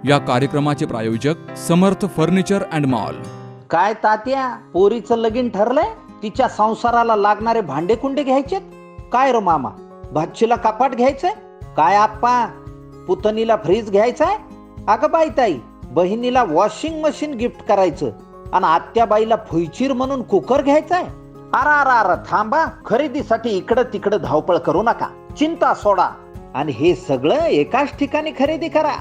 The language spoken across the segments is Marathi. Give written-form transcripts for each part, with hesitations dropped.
या कार्यक्रमाचे प्रायोजक समर्थ फर्निचर अँड मॉल. काय तात्या, पोरीचं लगीन ठरलंय? तिच्या संसाराला लागणारे भांडे कुंडे घ्यायचे? काय रो मामा, भाचीला कपाट घ्यायचंय? काय आप्पा, पुतणीला फ्रीज घ्यायचाय? अगं बाई ताई, बहिणीला वॉशिंग मशीन गिफ्ट करायचं आणि आत्याबाईला फुईचीर म्हणून कुकर घ्यायचाय. अरा थांबा, खरेदीसाठी इकडं तिकडं धावपळ करू नका, चिंता सोडा आणि हे सगळं एकाच ठिकाणी खरेदी करा.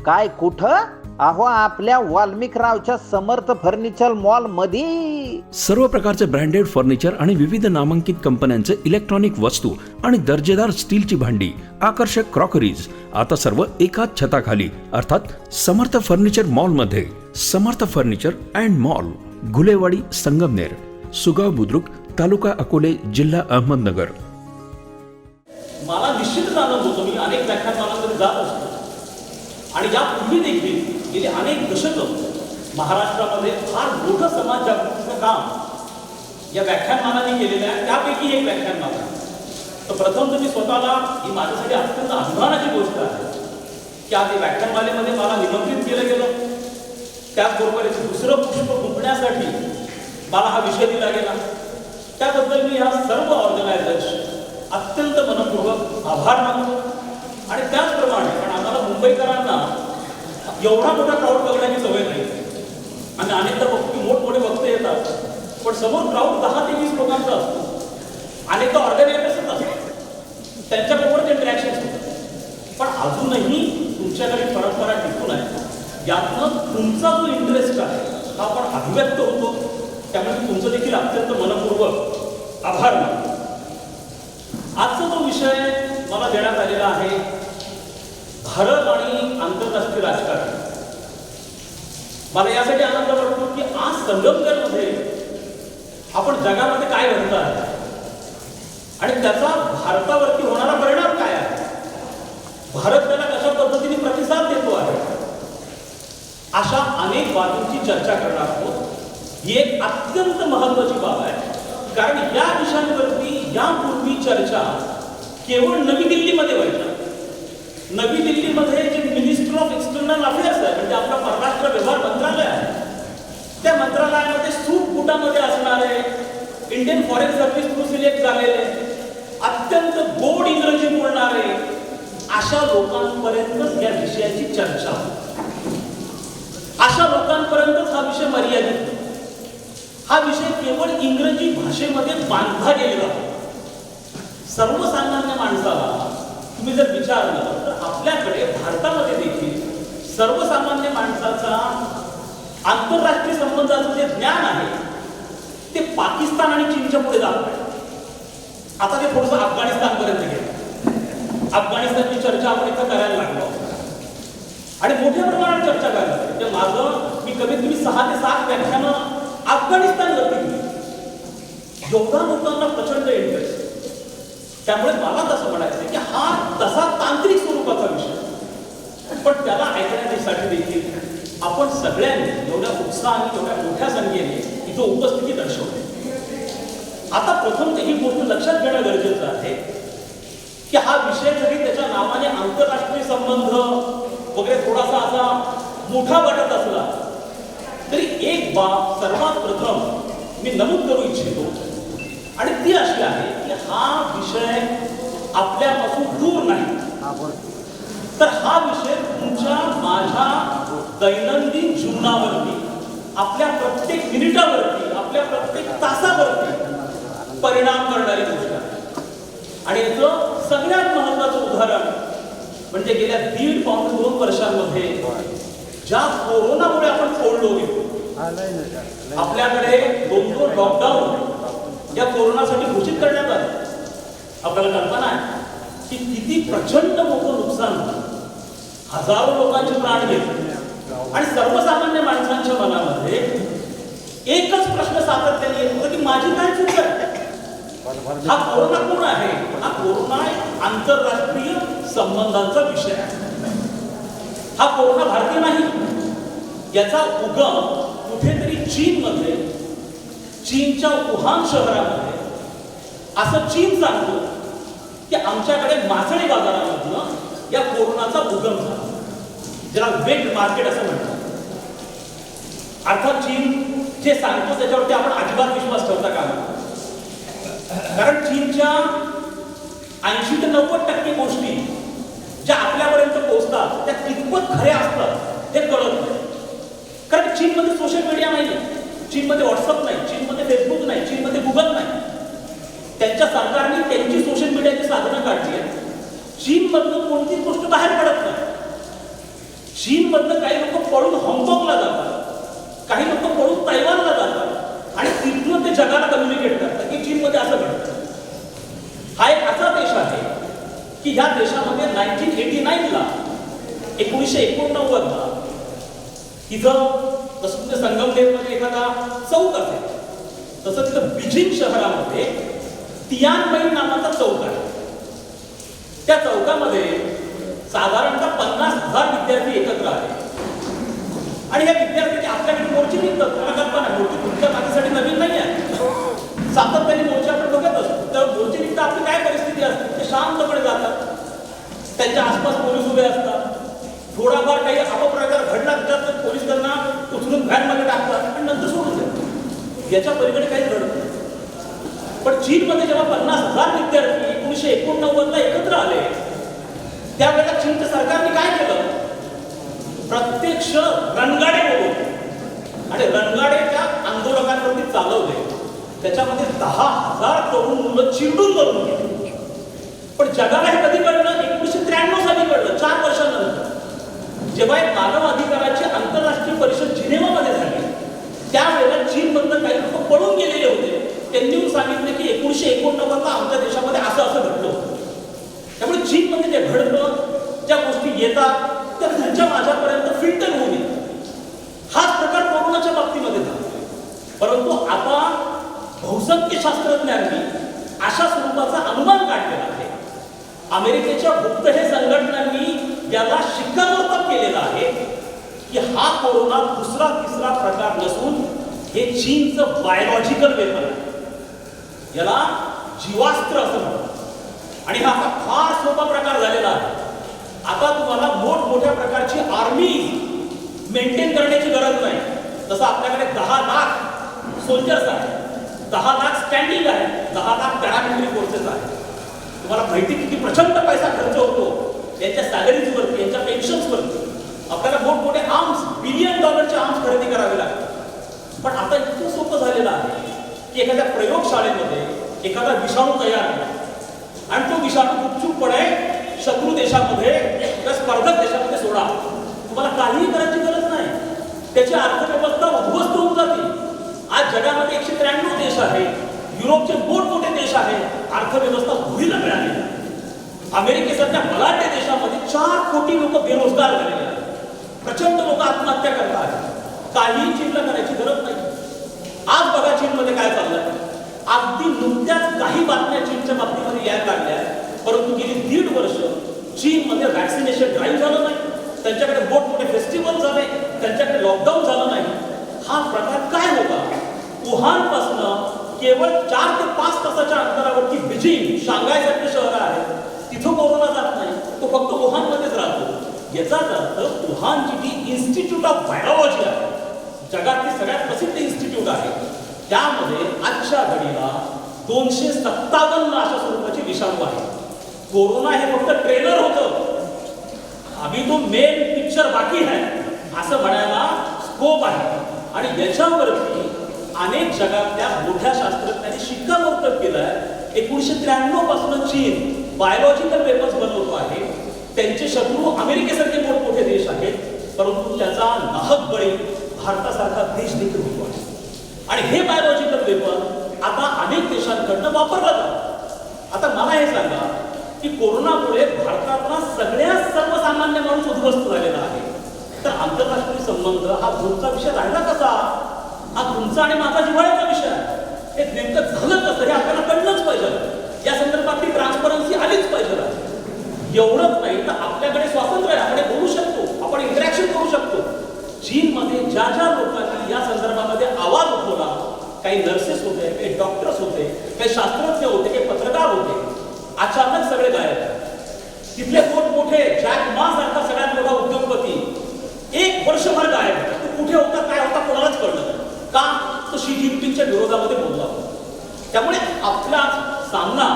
काय कुठं? अहो, आपल्या वाल्मिकरावच्या समर्थ फर्निचर मॉल मध्ये सर्व प्रकारचे ब्रँडेड फर्निचर आणि विविध नामांकित कंपन्यांचे इलेक्ट्रॉनिक वस्तू आणि दर्जेदार स्टीलची भांडी, आकर्षक क्रॉकरीज, आता सर्व एकाच छताखाली, अर्थात समर्थ फर्निचर मॉल मध्ये. Samarth furniture and mall, Gulewadi, Sangamner, Sugaon Budruk, तालुका अकोले, जिल्हा अहमदनगर. मला निश्चितच आनंद होतो. मी अनेक व्याख्यानमालांमध्ये जात असतो आणि यापूर्वी देखील गेली अनेक दशकं महाराष्ट्रामध्ये फार मोठं समाज जागृतीचं काम या व्याख्यानमालांनी केलेलं आहे. त्यापैकी एक व्याख्यानमाला. तर प्रथम तर मी स्वतःला, ही माझ्यासाठी अत्यंत अभिमानाची गोष्ट आहे की आज व्याख्यानमालेमध्ये मला निमंत्रित केलं गेलं. त्याचबरोबर दुसरं पुष्प फुंकण्यासाठी मला हा विषय दिला गेला. त्याबद्दल मी या सर्व ऑर्गनायझर्स अत्यंत मनपूर्वक आभार मानतो. आणि त्याचप्रमाणे पण आम्हाला मुंबईकरांना एवढा मोठा क्राऊड बघण्याची सवय नाही. आम्ही अनेकदा बघतो की मोठमोठे वक्ते येतात, पण समोर क्राऊड 10 ते 20 लोकांचा असतो. अनेकदा ऑर्गनायझर्सच असतात, त्यांच्याबरोबर इंटरॅक्शन होतं. पण अजूनही तुमच्याकडे परंपरा टिकून आहे. यातनं तुमचा जो इंटरेस्ट आहे हा पण अभिव्यक्त होतो. त्यामुळे तुमचं देखील अत्यंत मनपूर्वक आभार मानतो. आजचा जो विषय मला देण्यात आलेला आहे, भारत आणि आंतरराष्ट्रीय राजकारण. मला यासाठी आनंद वाटतो की आज संगमनेरमध्ये आपण जगामध्ये काय घडतं आहे आणि त्याचा भारतावरती होणारा परिणाम काय आहे, भारत त्याला कशा पद्धतीने प्रतिसाद देतो आहे, अशा अनेक बाबींची चर्चा करणार आहोत. ही एक अत्यंत महत्वाची बाब आहे, कारण या विषयांवरती यापूर्वी चर्चा केवळ नवी दिल्लीमध्ये व्हायच्या. नवी दिल्लीमध्ये जे मिनिस्टर ऑफ एक्सटर्नल अफेअर्स आहे, म्हणजे आपला परराष्ट्र व्यवहार मंत्रालय आहे, त्या मंत्रालयामध्ये सूट बुटामध्ये असणारे, Indian foreign service through select झालेले, अत्यंत गोड इंग्रजी बोलणारे अशा लोकांपर्यंतच या विषयाची चर्चा, अशा लोकांपर्यंतच हा विषय मर्यादित. हा विषय केवळ इंग्रजी भाषेमध्ये बांधला गेलेला. सर्वसामान्य माणसाला तुम्ही जर विचारलं तर आपल्याकडे भारतामध्ये देखील सर्वसामान्य माणसाचा आंतरराष्ट्रीय संबंधाचं जे ज्ञान आहे ते पाकिस्तान आणि चीनच्या पुढे जात आहे. आता ते थोडंसं अफगाणिस्तानपर्यंत गेलं. अफगाणिस्तानची चर्चा आपण इथं करायला लागलो आणि मोठ्या प्रमाणात चर्चा करायला. म्हणजे माझं मी कमीत कमी 6 ते 7 व्याख्यानं अफगाणिस्तानवरती केली. एवढा लोकांना प्रचंड इंटरेस्ट. त्यामुळे मला तसं म्हणायचं की हा तसा तांत्रिक स्वरूपाचा विषय, पण त्याला ऐकण्यासाठी देखील आपण सगळ्यांनी एवढ्या उत्साहाने, एवढ्या मोठ्या संख्येने इथं उपस्थिती दर्शवली. आता प्रथम ही गोष्ट लक्षात घेणं गरजेचं आहे की हा विषय जरी त्याच्या नावाने आंतरराष्ट्रीय संबंध वगैरे थोडासा असा मोठा वाटत असला तरी एक बाब सर्वात प्रथम मी नमूद करू इच्छितो आणि ती अशी आहे की हा विषय आपल्यापासून दूर नाही. तर हा विषय तुमच्या माझ्या दैनंदिन जीवनावरती, आपल्या प्रत्येक मिनिटावरती, आपल्या प्रत्येक तासावरती परिणाम करणारी गोष्ट आहे. आणि याचं सगळ्यात महत्वाचं उदाहरण म्हणजे गेल्या 1.5 पाऊण 2 वर्षांमध्ये ज्या कोरोनामुळे आपण फोडलो गेलो. आपल्याकडे 2 लॉकडाऊन या कोरोनासाठी घोषित करण्यात आले. आपल्याला कल्पना आहे की किती प्रचंड मोठं नुकसान झालं. हजारो लोकांचे प्राण गेले आणि सर्वसामान्य माणसांच्या मनामध्ये एकच प्रश्न सातत्याने येत होता की माझी काय चूक आहे. हा कोरोना कोण आहे? हा कोरोना आंतरराष्ट्रीय संबंधांचा विषय आहे. हा कोरोना भारतीय नाही. याचा उगम कुठेतरी चीनमध्ये, चीनच्या वुहान शहरामध्ये. असं चीन सांगतो की आमच्याकडे मासळी बाजारामधनं या कोरोनाचा उगम झाला. ज्याला वेट मार्केट असं म्हणतात. अर्थात चीन जे सांगतो त्याच्यावरती आपण अजिबात विश्वास ठेवता कामा, कारण चीनच्या 80 ते 90% गोष्टी ज्या आपल्यापर्यंत पोहोचतात त्या कितपत खऱ्या असतात हे कळत नाही. कारण चीनमध्ये सोशल मीडिया नाही, चीनमध्ये व्हॉट्सअप नाही, चीनमध्ये फेसबुक नाही, चीनमध्ये गुगल नाही. त्यांच्या सरकारने त्यांची सोशल मीडियाची साधनं काढली आहेत. चीनमधनं कोणतीच गोष्ट बाहेर पडत नाही. चीनमधनं काही लोक पळून हाँगकाँगला जातात, काही लोक पळून तैवानला जातात आणि तिथून ते जगाला कम्युनिकेट करतात की चीनमध्ये असं घडतं. हा एक असा देश आहे की ह्या देशामध्ये 1989ला 1989ला तिथं जसं तुमच्या संगमनेरमध्ये एखादा चौक असेल तसं तिथं बीजिंग शहरामध्ये तियानमेन नावाचा चौक आहे. त्या चौकामध्ये साधारणतः 50,000 विद्यार्थी एकत्र आले आणि या विद्यार्थ्यांनी आपल्याकडे मोर्चे निघतात. मला कल्पना आहे मोर्चे तुमच्या माझ्यासाठी नवीन नाही आहे, सातत्याने मोर्चे आपण बघत असतो. तर मोर्चे निघता आपली काय परिस्थिती असते, ते शांतपणे जातात, त्यांच्या आसपास पोलीस उभे असतात. थोडाफार काही अपप्रकार घडला तर पोलीस त्यांना उचलून व्हॅनमध्ये टाकतात आणि नंतर सोडून देतात. याच्या पलीकडे काहीच घडत नाही. पण चीनमध्ये जेव्हा 50,000 विद्यार्थी 1989ला एकत्र आले त्यावेळेला चीनच्या सरकारने काय केलं, प्रत्यक्ष रणगाडे बोलवले आणि रणगाडेच्या आंदोलकांवरती चालवले. त्याच्यामध्ये 10,000 तरुण मुलं चिरडून करून गेली. पण जगाला हे कधी कळलं, 1993 साली कळलं, 4 वर्षानंतर जेव्हा एक मानव अधिकाराची आंतरराष्ट्रीय परिषद जिनेवामध्ये झाली. त्यावेळेला चीनमधनं काही लोक पळून गेलेले होते. त्यांनी सांगितलं की 1989ला आमच्या देशामध्ये असं असं घडलं होतं. त्यामुळे चीनमध्ये जे घडतं, ज्या गोष्टी येतात त्या तुमच्या माझ्यापर्यंत फिल्टर होऊन येतात. हाच प्रकार कोरोनाच्या बाबतीमध्ये झाला. परंतु आता बहुसंख्य शास्त्रज्ञांनी अशा स्वरूपाचा अनुमान काढलेला आहे. अमेरिकेच्या गुप्त हे संघटनांनी याला शिक्कामोर्तब केलेला आहे की हा कोरोना दुसरा तिसरा प्रकार नसून हे चीनचं बायोलॉजिकल वेपन आहे. याला जीवास्त्र असं म्हणतात आणि हा फार सोपा प्रकार झालेला आहे. आता तुम्हाला मोठमोठ्या प्रकारची आर्मी मेंटेन करण्याची गरज नाही. जसं आपल्याकडे 10 लाख सोल्जर्स आहेत, 10 लाख स्टँडिंग आहे, 10 लाख पॅरामिलिटरी फोर्सेस आहेत. तुम्हाला माहिती किती प्रचंड पैसा खर्च होतो यांच्या सॅलरीजवरती, यांच्या पेन्शन्सवरती. आपल्याला मोठमोठे आर्म्स, $1 बिलियन आर्म्स खरेदी करावे लागतात. पण आता इतकं सोपं झालेलं आहे की एखाद्या प्रयोगशाळेमध्ये एखादा विषाणू तयार केला आणि तो विषाणू गुपचूपपणे शत्रू देशामध्ये किंवा स्पर्धक देशामध्ये सोडा. तुम्हाला काहीही करायची गरज नाही. त्याची अर्थव्यवस्था उद्ध्वस्त होऊन जाते. आज जगामध्ये 193 देश आहे, युरोपचे मोठमोठे देश आहेत, अर्थव्यवस्था धुळीला मिळाली. अमेरिकेसारख्या बलाढ्य देशामध्ये 4 कोटी लोक बेरोजगार झालेले आहेत. प्रचंड लोक आत्महत्या करतात. काहीही चीनला करायची गरज नाही. आज बघा चीनमध्ये काय चाललंय. अगदी नुकत्याच काही बातम्या चीनच्या बाबतीमध्ये यायला लागल्या, परंतु गेली 1.5 वर्ष चीनमध्ये व्हॅक्सिनेशन ड्राईव्ह झालं नाही, त्यांच्याकडे मोठमोठे फेस्टिवल झाले, त्यांच्याकडे लॉकडाऊन झालं नाही. हा प्रकार काय होता. वुहानपासून केवळ 4 ते 5 तासाच्या अंतरावरती बीजिंग, शांघायसारखे शहर आहे, तिथं कोरोना जात नाही, तो फक्त वुहानमध्येच राहतो. याचाच अर्थ वुहानची जी इन्स्टिट्यूट ऑफ व्हायरॉलॉजी आहे, जगातली सगळ्यात प्रसिद्ध इन्स्टिट्यूट आहे, त्यामध्ये आजच्या घडीला 257 अशा स्वरूपाची विषाणू आहे. कोरोना हे फक्त ट्रेलर होतं, अभी तो मेन पिक्चर बाकी आहे असं म्हणायला स्कोप आहे. आणि याच्यावरती अनेक जगातल्या मोठ्या शास्त्रज्ञांनी शिक्कामोर्तब केलाय. 1993 पासून चीन बायोलॉजिकल वेपन्स बनवतो आहे. त्यांचे शत्रू अमेरिकेसारखे मोठमोठे देश आहेत, परंतु त्याचा नाहक बळी भारतासारखा देश देखील होतो आहे. आणि हे बायोलॉजिकल वेपन आता अनेक देशांकडनं वापरलं जातं. आता मला हे सांगा की कोरोनामुळे भारतातला सगळ्यात सर्वसामान्य माणूस उद्ध्वस्त झालेला आहे. तर आंतरराष्ट्रीय संबंध हा दूरचा विषय राहिला कसा. हा तुमचा आणि माझा जिव्हाळ्याचा विषय आहे. हे नेमकं झालं कसं हे आपल्याला कळलंच पाहिजे. या संदर्भातली ट्रान्सपरन्सी आलीच पाहिजे. एवढंच नाही तर आपल्याकडे स्वातंत्र्य आहे, आपण बोलू शकतो, आपण इंटरॅक्शन करू शकतो. चीनमध्ये ज्या ज्या लोकांनी या संदर्भामध्ये आवाज उठवला, काही नर्सेस होते, काही डॉक्टर्स होते, काही शास्त्रज्ञ होते, काही पत्रकार होते, अचानक सगळे गायब. तिथले मोठमोठे जॅक मा सारखा सगळ्यात मोठा उद्योगपती एक वर्षभर गायब होता. तो कुठे होता, काय होता, कोणालाच कळलं नाही. का? तो शी जिनपिंगच्या विरोधामध्ये बोलला होता. त्यामुळे आपला सामना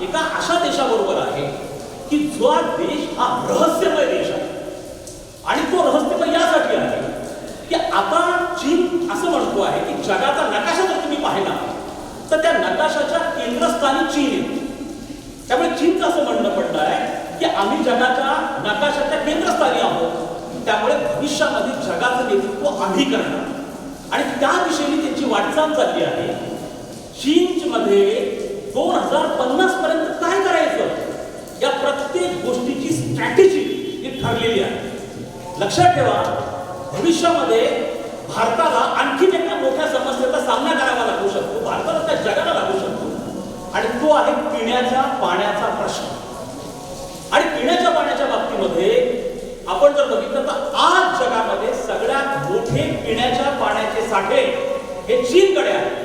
एका अशा देशाबरोबर आहे की जो देश हा रहस्यमय देश आहे. आणि तो रहस्यमय यासाठी आहे की आता चीन असं म्हणतो आहे की जगाचा नकाशा जर तुम्ही पाहिला तर त्या नकाशाच्या केंद्रस्थानी चीन आहे. त्यामुळे चीनचं असं म्हणणं पडलं आहे की आम्ही जगाच्या नकाशाच्या केंद्रस्थानी आहोत. त्यामुळे भविष्यामध्ये जगाचं नेतृत्व आम्ही करणार आणि त्या दिशेने त्यांची वाटचाल चालली आहे. चीनमध्ये 2050 पर्यंत काय करायचं या प्रत्येक गोष्टीची स्ट्रॅटेजी ही ठरलेली आहे. लक्षात ठेवा, भविष्यामध्ये भारताला आणखी एका मोठ्या समस्येचा सामना करावा लागू शकतो, भारताला त्या जगाला लागू शकतो आणि तो आहे पिण्याच्या पाण्याचा प्रश्न. आणि पिण्याच्या पाण्याच्या बाबतीमध्ये आपण जर बघितलं तर आज जगामध्ये सगळ्यात मोठे पिण्याच्या पाण्याचे साठे हे चीनकडे आहे.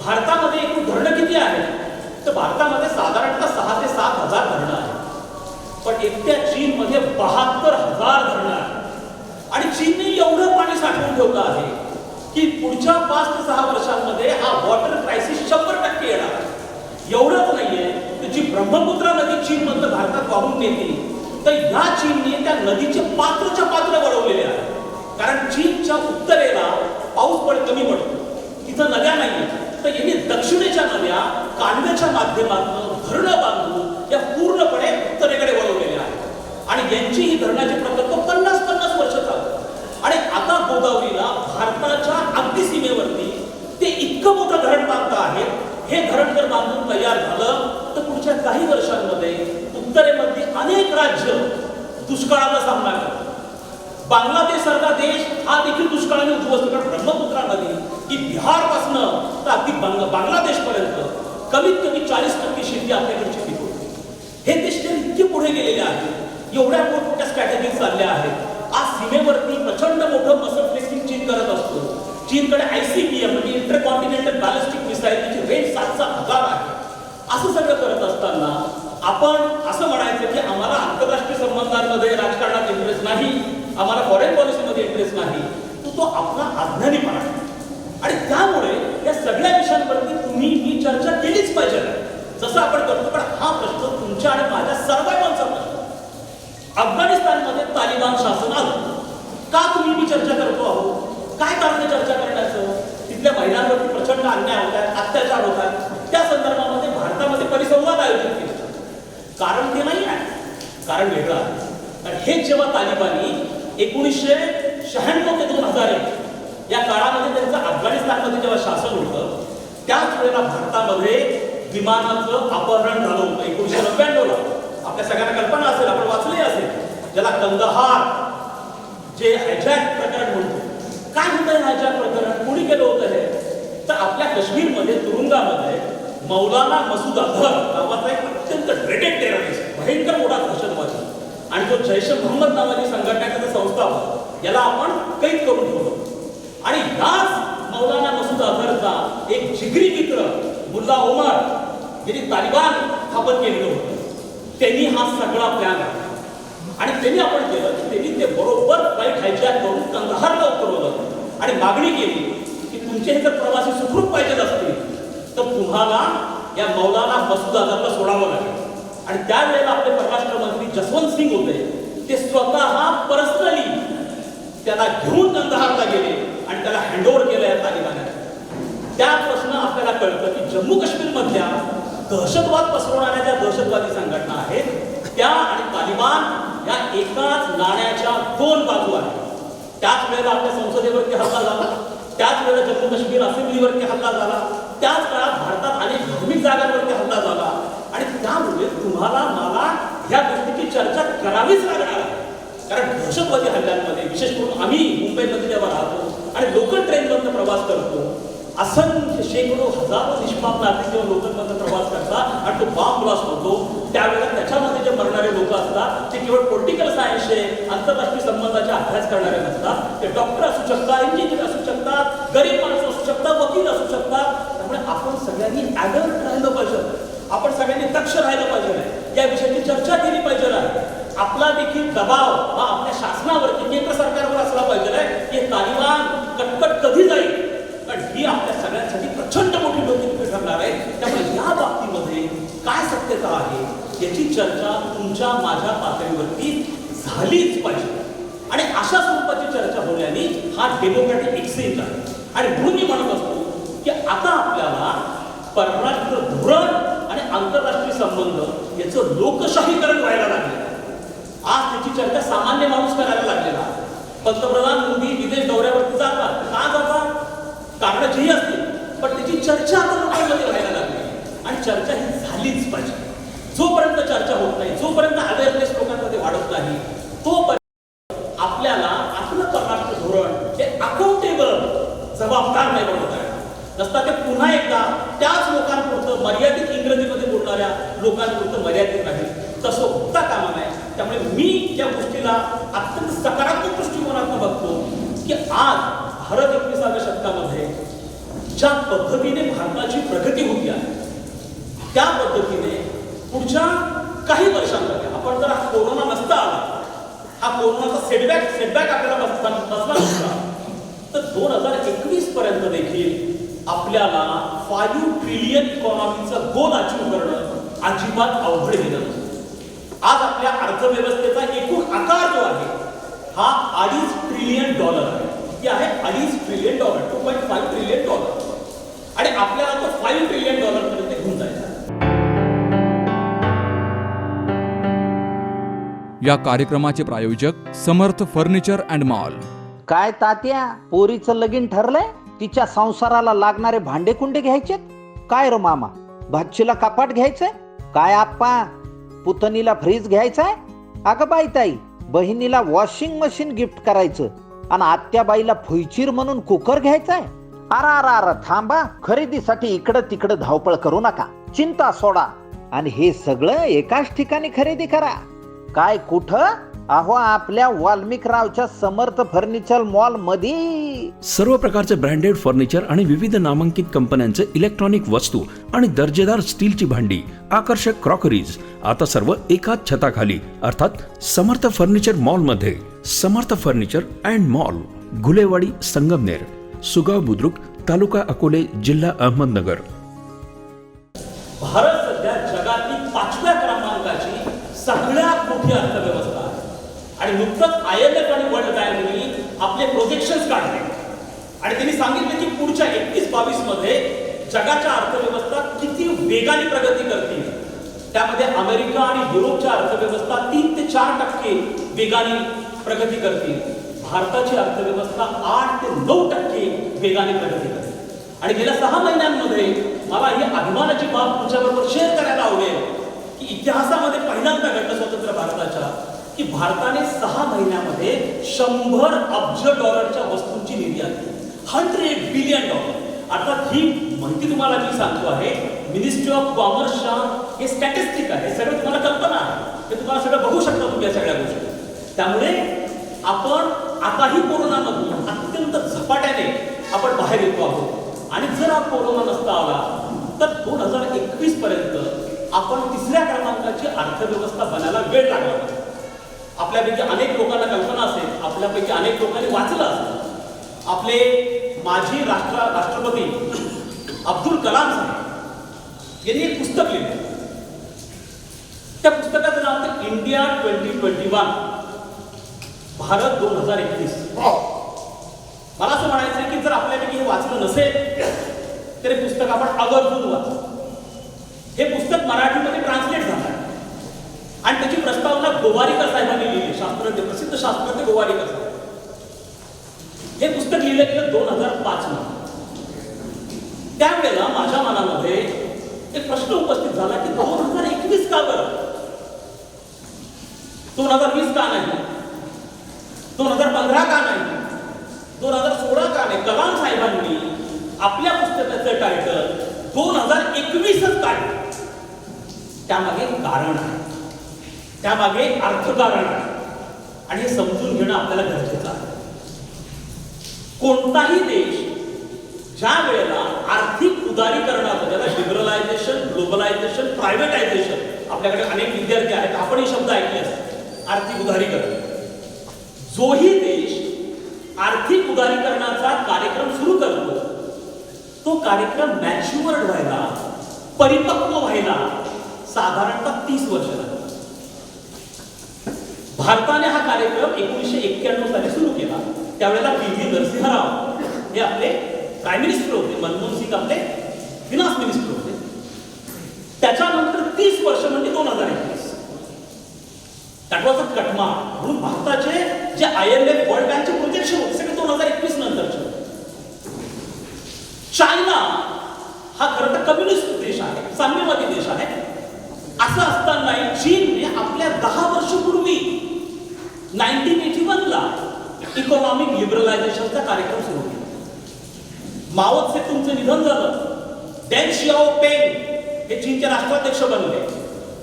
भारतामध्ये एकूण धरणं किती आहेत तर भारतामध्ये साधारणतः 6 ते 7 हजार धरणं आहेत. पण एकट्या चीनमध्ये 72,000 धरणं आहेत. आणि चीनने एवढं पाणी साठवून ठेवलं आहे की पुढच्या 5 ते 6 वर्षांमध्ये हा वॉटर क्रायसिस 100% येणार आहे. एवढंच नाहीये तर जी ब्रह्मपुत्रा नदी चीनमधनं भारतात वाहून नेते तर या चीनने त्या नदीचे पात्रच्या पात्र वाढवलेले आहे. कारण चीनच्या उत्तरेला पाऊस कमी पडतो, तिथं नद्या नाहीये. तर यांनी दक्षिणेच्या नद्या कालव्याच्या माध्यमातून धरणं बांधून या पूर्णपणे उत्तरेकडे वळवलेल्या आहेत. आणि यांची ही धरणाचे प्रकल्प 50-50 वर्ष चालतात. आणि आता गोदावरीला भारताच्या अगदी सीमेवरती ते इतकं मोठं धरण बांधतं आहे. हे धरण जर बांधून तयार झालं तर पुढच्या काही वर्षांमध्ये उत्तरेमध्ये अनेक राज्य दुष्काळाचा सामना करतात. बांगलादेश सारखा देश हा देखील दुष्काळाने उद्ध्वस्त. कारण ब्रह्मपुत्रा नदी ही बिहारपासनं तर अगदी बांगलादेश पर्यंत कमीत कमी 40% शेती आपल्याकडची पिकवते. हे देश इतके पुढे गेलेले आहेत, एवढ्या मोठमोठ्या स्ट्रॅटेजी चालल्या आहेत. आज सीमेवरती प्रचंड मोठं मसल फ्लेक्सिंग चीन करत असतो. चीनकडे ICBM म्हणजे इंटरकॉन्टिनेंटल बॅलिस्टिक मिसाईल, तिची रेंज 7,000 आहे. असं सगळं करत असताना आपण असं म्हणायचं की आम्हाला आंतरराष्ट्रीय संबंधांमध्ये राजकारणात इंटरेस्ट नाही, आम्हाला फॉरेन पॉलिसीमध्ये इंटरेस्ट नाही, तो आपला अज्ञानीपणा आहे. आणि त्यामुळे या सगळ्या विषयांवरती तुम्ही मी चर्चा केलीच पाहिजे जसं आपण करतो. पण हा प्रश्न तुमच्या आणि माझ्या सर्वांचा प्रश्न. अफगाणिस्तानमध्ये तालिबान शासन आलं का तुम्ही मी चर्चा करतो आहोत? काय कारण चर्चा करण्याचं? तिथल्या महिलांवरती प्रचंड अन्याय होतात, अत्याचार होतात. त्या संदर्भामध्ये भारतामध्ये परिसंवाद आयोजित केले. कारण ते नाही आहे, कारण वेगळं आहे. कारण हे जेव्हा तालिबानी 1996 ते 2001 या काळामध्ये त्यांचं अफगाणिस्तानमध्ये जेव्हा शासन होतं त्याच वेळेला भारतामध्ये विमानाचं अपहरण झालं होतं 1999ला. आपल्या सगळ्यांना कल्पना असेल, आपण वाचले असेल, ज्याला कंदहार जे हायजॅक प्रकरण म्हणतो. काय होतं हायजॅक प्रकरण? कोणी केलं होतं हे? तर आपल्या काश्मीरमध्ये तुरुंगामध्ये मौलाना मसूद अझहर नावाचा एक अत्यंत ड्रेडेड टेररिस्ट, भयंकर मोठा दहशतवादी आणि तो जैश मोहम्मद नावाची संघटनेचा संस्थापक, याला आपण कैद करून ठेवलं. आणि याच मौलाना मसूद अझहरचा एक जिगरी मित्र मुल्ला ओमर यांनी तालिबान स्थापन केलेलं होतं. त्यांनी हा सगळा प्लॅन आणि त्यांनी आपण केलं की त्यांनी ते बरोबर फ्लाईट हायजॅक करून कंदहारला उतरवलं आणि मागणी केली की तुमचे हे जर प्रवासी सुखरूप पाहिजेत असतील तर तुम्हाला या मौलाना मसूद अझहरला सोडावं लागेल. आणि त्यावेळेला आपले परराष्ट्र मंत्री जसवंत सिंग होते, ते स्वतः पर्सनली त्याला घेऊन कंदहारला गेले आणि त्याला हँडओव्हर केलं या तालिबानाने. त्या प्रश्न आपल्याला कळतं की जम्मू काश्मीरमधल्या दहशतवाद पसरवणाऱ्या ज्या दहशतवादी संघटना आहेत त्या आणि तालिबान या एकाच नाण्याच्या 2 बाजू आहेत. त्याच वेळेला आपल्या संसदेवरती हल्ला झाला, त्याच वेळेला जम्मू काश्मीर असेंब्लीवरती हल्ला झाला, त्याच काळात भारतात अनेक धार्मिक जागांवरती हल्ला झाला. आणि त्यामुळे तुम्हाला मला या गोष्टीची चर्चा करावीच लागणार आहे. कारण दहशतवादी हल्ल्यांमध्ये विशेष करून आम्ही मुंबईमध्ये जेव्हा राहतो आणि लोकल ट्रेनमधनं प्रवास करतो, असंख्य शेकडो हजारो निष्पाप नागरिक जेव्हा लोकलमधनं प्रवास करतात आणि तो बॉम्ब ब्लास्ट होतो, त्यावेळेला त्याच्यामध्ये जे मरणारे लोक असतात ते केवळ पॉलिटिकल सायन्सचे आंतरराष्ट्रीय संबंधाचे अभ्यास करणारे नसतात. ते डॉक्टर असू शकतात, इंजिनियर असू शकतात, गरीब माणसं असू शकतात, वकील असू शकतात. त्यामुळे आपण सगळ्यांनी अलर्ट राहिलं पाहिजे, आपण सगळ्यांनी दक्ष राहिलं पाहिजे, या विषयाची चर्चा केली पाहिजे. आपला देखील दबाव हा आपल्या शासनावरती केंद्र सरकारवर असला पाहिजे की तालिबान कटकट कधी जाईल, कारण ही आपल्या सगळ्यांसाठी प्रचंड मोठी डोकेदुखी ठरणार आहे. त्यामुळे या बाबतीमध्ये काय सत्यता आहे याची चर्चा तुमच्या माझ्या पातळीवरती झालीच पाहिजे. आणि अशा स्वरूपाची चर्चा होण्याने हा डेमोक्रॅटिक एक्सचेंज आहे. आणि म्हणून मी म्हणत असतो की आता आपल्याला परराष्ट्र धोरण आणि आंतरराष्ट्रीय संबंध याचं लोकशाहीकरण व्हायला लागले. आज त्याची चर्चा सामान्य माणूस करायला लागलेला. पंतप्रधान मोदी विदेश दौऱ्यावरती जातात, का जातात? कारण जेही असतील, पण त्याची चर्चा आता लोकांमध्ये व्हायला लागली. आणि चर्चा ही झालीच पाहिजे. जोपर्यंत चर्चा होत नाही, जोपर्यंत अवेअरनेस लोकांमध्ये वाढत नाही, तोपर्यंत आपल्याला आपलं परराष्ट्र धोरण हे अकाउंटेबल, जबाबदार नाही बनवता येणार. नसता ते पुन्हा एकदा त्याच लोकांपुरतं मर्यादित इंग्रजीमध्ये बोलणाऱ्या लोकांपुरतं मर्यादित राहील. तसं होता कामा नये. त्यामुळे मी या गोष्टीला अत्यंत सकारात्मक दृष्टिकोनातून बघतो की आज भारत 21व्या शतकामध्ये ज्या पद्धतीने भारताची प्रगती होती आहे, त्या पद्धतीने पुढच्या काही वर्षांमध्ये आपण जर हा कोरोना नसता आला, हा कोरोनाचा सेटबॅक आपल्याला बसला नसता, तर 2021 पर्यंत देखील आपल्याला 5 ट्रिलियन इकॉनॉमीचा गोल अचीव करणं अजिबात अवघड गेलं नसतं. आज आपल्या अर्थव्यवस्थेचा एकूण आकार जो आहे हा $2.5 ट्रिलियन आहे. ती आहे $2.5 ट्रिलियन, $2.5 ट्रिलियन. आणि आपल्याला तो $5 ट्रिलियन पर्यंत घेऊन जायचा. या कार्यक्रमाचे प्रायोजक समर्थ फर्निचर अँड मॉल. काय तात्या, पोरीचं लगीन ठरलंय? तिच्या संसाराला लागणारे भांडे कुंडे घ्यायचेत? काय रो मामा, भाचीला कपाट घ्यायचंय? काय आप्पा, पुतणीला फ्रीज घ्यायचाय? अगं बाई ताई, बहिणीला वॉशिंग मशीन गिफ्ट करायचं आणि आत्याबाईला फुईचीर म्हणून कुकर घ्यायचाय? अरा थांबा, खरेदीसाठी इकडं तिकडं धावपळ करू नका, चिंता सोडा आणि हे सगळं एकाच ठिकाणी खरेदी करा. काय कुठं? अहो, आपल्या वाल्मिकरावच्या समर्थ फर्निचर मॉल मध्ये. सर्व प्रकारचे ब्रँडेड फर्निचर आणि विविध नामांकित कंपन्यांचे इलेक्ट्रॉनिक वस्तू आणि दर्जेदार स्टीलची भांडी, आकर्षक क्रॉकरीज आता सर्व एकाच छताखाली, अर्थात समर्थ फर्निचर मॉल मध्ये. Samarth furniture and mall, Ghulewadi, Sangamner, Sugaon Budruk, तालुका अकोले, जिल्हा अहमदनगर. भारत सध्या जगातील 5व्या क्रमांकाची सगळ्यात मोठी अर्थव्यवस्था आहे. आणि नुकतंच IMF आणि वर्ल्ड बँकने आपले प्रोजेक्शन्स काढले आणि त्यांनी सांगितले की पुढच्या 21-22 मध्ये जगाच्या अर्थव्यवस्था किती वेगाने प्रगती करतील. त्यामध्ये अमेरिका आणि युरोपच्या अर्थव्यवस्था 3 ते 4% वेगाने प्रगती करतील. भारताची अर्थव्यवस्था 8 ते 9% वेगाने प्रगती करते. आणि गेल्या 6 महिन्यांमध्ये मला ही अभिमानाची बाब तुमच्याबरोबर शेअर करायला आवडेल की इतिहासामध्ये पहिल्यांदा घडलं स्वतंत्र भारताच्या की भारताने 6 महिन्यामध्ये $100 अब्ज वस्तूंची निर्यात केली. $100 बिलियन. अर्थात ही माहिती तुम्हाला मी सांगतो आहे, मिनिस्ट्री ऑफ कॉमर्सच्या हे स्टॅटिस्टिक आहे, सगळं तुम्हाला कल्पना आहे, हे तुम्हाला सगळं बघू शकता तुम्ही या सगळ्या गोष्टी. त्यामुळे आपण आताही कोरोनामधून अत्यंत झपाट्याने आपण बाहेर येतो आहोत. आणि जर हा कोरोना नसता आला तर 2021 पर्यंत आपण 3ऱ्या क्रमांकाची अर्थव्यवस्था बनायला वेळ लागला. आपल्यापैकी अनेक लोकांना कल्पना असेल, आपल्यापैकी अनेक लोकांनी वाचलं असेल, आपले माजी राष्ट्रपती अब्दुल कलाम साहेब यांनी एक पुस्तक लिहिलं. त्या पुस्तकाचं नाव होतं इंडिया 2021, भारत 2021. मला असं म्हणायचं की जर आपल्यापैकी हे वाचलं नसेल तर हे पुस्तक आपण आवर्जून वाचा. हे पुस्तक मराठीमध्ये ट्रान्सलेट झालं आणि त्याची प्रस्तावना गोवारीकर साहेबांनी लिहिली, शास्त्रज्ञ, प्रसिद्ध शास्त्रज्ञ गोवारीकर साहेब. हे पुस्तक लिहिलं गेलं 2005 मध्ये. त्यावेळेला माझ्या मनामध्ये एक प्रश्न उपस्थित झाला की 2021 का बरं, 2020 का नाही, 2015 का नाही, 2016 का नाही? कलाम साहेबांनी आपल्या पुस्तकाचं टायटल 2021च काढलं. त्यामागे कारण आहे, त्यामागे अर्थकारण आहे आणि हे समजून घेणं आपल्याला गरजेचं आहे. कोणताही देश ज्या वेळेला आर्थिक उदारीकरणाचं, ज्याला लिबरलायझेशन, ग्लोबलायझेशन, प्रायव्हेटायझेशन, आपल्याकडे अनेक विद्यार्थी आहेत, आपण हे शब्द ऐकले असतात, आर्थिक उदारीकरण. जोही देश आर्थिक उदारीकरणाचा कार्यक्रम सुरू करतो तो कार्यक्रम मॅच्युअर्ड व्हायला, परिपक्व व्हायला साधारणतः 30 वर्ष लागतात. भारताने हा कार्यक्रम 1991 साली सुरू केला. त्यावेळेला पी.व्ही. नरसिंह राव हे आपले प्राईम मिनिस्टर होते, मनमोहन सिंग आपले फिनान्स मिनिस्टर होते. त्याच्यानंतर 30 वर्ष म्हणजे 2021 दॅट वॉज अ कटमा. म्हणून भारताचे जे IMF वर्ल्ड बँकचे प्रोजेक्शन होते सगळे 2021 नंतरचे. चायना हा खरं तर कम्युनिस्ट देश आहे, साम्यवादी देश आहे. असं असतानाही चीनने आपल्या 10 वर्षपूर्वी 1981 ला इकॉनॉमिक लिबरलायझेशनचा कार्यक्रम सुरू केला. माओ त्से तुंगचं निधन झालं. डेंग शियाओपेंग हे चीनचे राष्ट्राध्यक्ष बनले.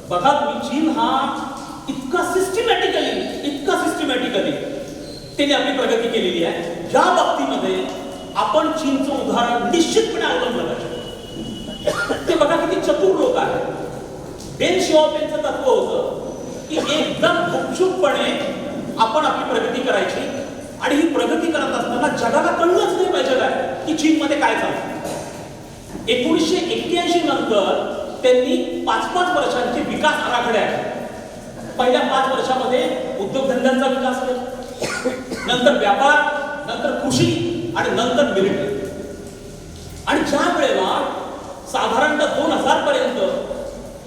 बघा तुम्ही, चीन हा इतका सिस्टमॅटिकली त्यांनी आपली प्रगती केलेली आहे. ज्या बाबतीमध्ये आपण चीनचं उदाहरण निश्चितपणे अवलंबलं पाहिजे. ते बघा किती चतुर लोक आहेत. डेंग शियाओपेंगचं तत्व होतं की एकदम गुपचूपपणे आपण आपली प्रगती करायची आणि ही प्रगती करत असताना जगाला कळलंच नाही पाहिजे काय की चीनमध्ये काय चालतं. 1981 नंतर त्यांनी 5-5 वर्षांचे विकास आराखडे आहेत. पहिल्या 5 वर्षामध्ये उद्योगधंद्यांचा विकास केला, नंतर व्यापार, नंतर कृषी आणि नंतर मिलिटरी. आणि ज्या वेळेला साधारणतः 2000 पर्यंत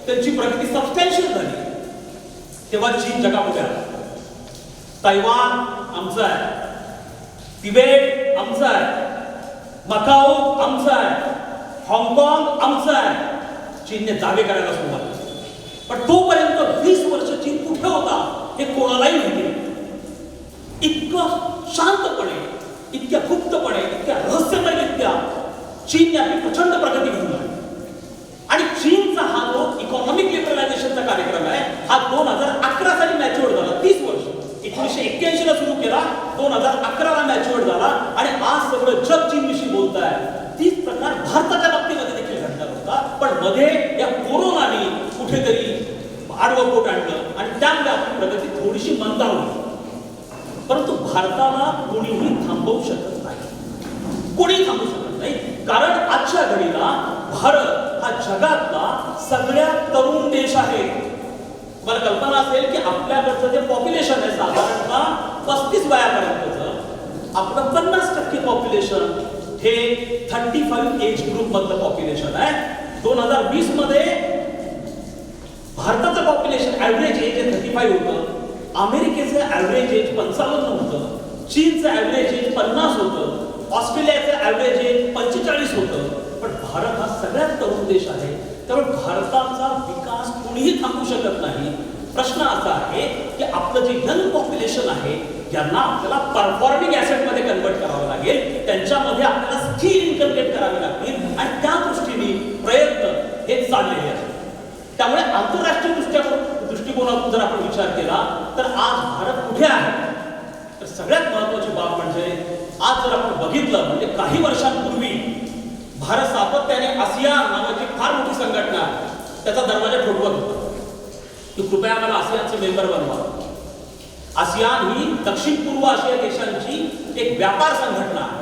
त्यांची प्रगती सबस्टॅन्शियल झाली तेव्हा चीन जगापुढे आला. तैवान आमचं आहे, तिबेट आमचं आहे, मकाऊ आमचं आहे, हाँगकाँग आमचं आहे. चीनने दावे करायला सुरुवात केली. पण तोपर्यंत 20 वर्ष चीन कुठे होता हे कोणालाही माहिती नाही. इतकं शांतपणे, इतक्या गुप्तपणे, इतक्या रहस्यमयरित्या चीनने आपली प्रचंड प्रगती घेऊन आली. आणि चीनचा हा जो इकॉनॉमिक लिबरलायझेशनचा कार्यक्रम आहे हा 2011 साली मॅच्युअर्ड झाला. 30 वर्ष. 1981 ला सुरू केला, 2011 ला मॅच्युअर्ड झाला आणि आज सगळं जग चीनविषयी बोलत आहे. तीच प्रकार भारताच्या बाबतीमध्ये देखील घडला होता. पण मध्ये या कोरोनाने कुठेतरी आडवं पोट आणलं आणि त्यामुळे आपली प्रगती थोडीशी मंदावली. परंतु भारताला कोणीही थांबवू शकत नाही, कोणीही थांबवू शकत नाही. कारण आजच्या घडीला भारत हा जगातला सगळ्यात तरुण देश आहे. मला कल्पना असेल की आपल्याकडचं जे पॉप्युलेशन आहे साधारणतः 35 वयापर्यंतचं, आपलं 50% पॉप्युलेशन हे 35 एज ग्रुप मधलं पॉप्युलेशन आहे. 2020 मध्ये भारताचं पॉप्युलेशन ऍव्हरेज एज 35 होतं, अमेरिकेचं ऍव्हरेज एज 55 होतं, चीनचं ऍव्हरेज एज 50 होतं, ऑस्ट्रेलियाचं ऍव्हरेज एज 45 होतं. पण भारत हा सगळ्यात तरुण देश आहे. त्यामुळे भारताचा विकास कोणीही थांबवू शकत नाही. प्रश्न असा आहे की आपलं जे यंग पॉप्युलेशन आहे यांना आपल्याला परफॉर्मिंग ऍसेट मध्ये कन्वर्ट करावं लागेल. त्यांच्यामध्ये आपल्याला स्किल इनकमप्लेट करावे लागतील आणि त्या दृष्टीने प्रयत्न हे चाललेले आहेत. त्यामुळे आंतरराष्ट्रीय दृष्टिकोनातून जर आपण विचार केला तर आज भारत कुठे आहे, तर सगळ्यात महत्वाची बाब म्हणजे आज जर आपण बघितलं म्हणजे काही वर्षांपूर्वी भारत सातत्याने आसियान नावाची फार मोठी संघटना त्याचा दरवाजा ठोठवत होता की कृपया मला आसियानचे मेंबर बनवा. आसियान ही दक्षिण पूर्व आशिया देशांची एक व्यापार संघटना आहे,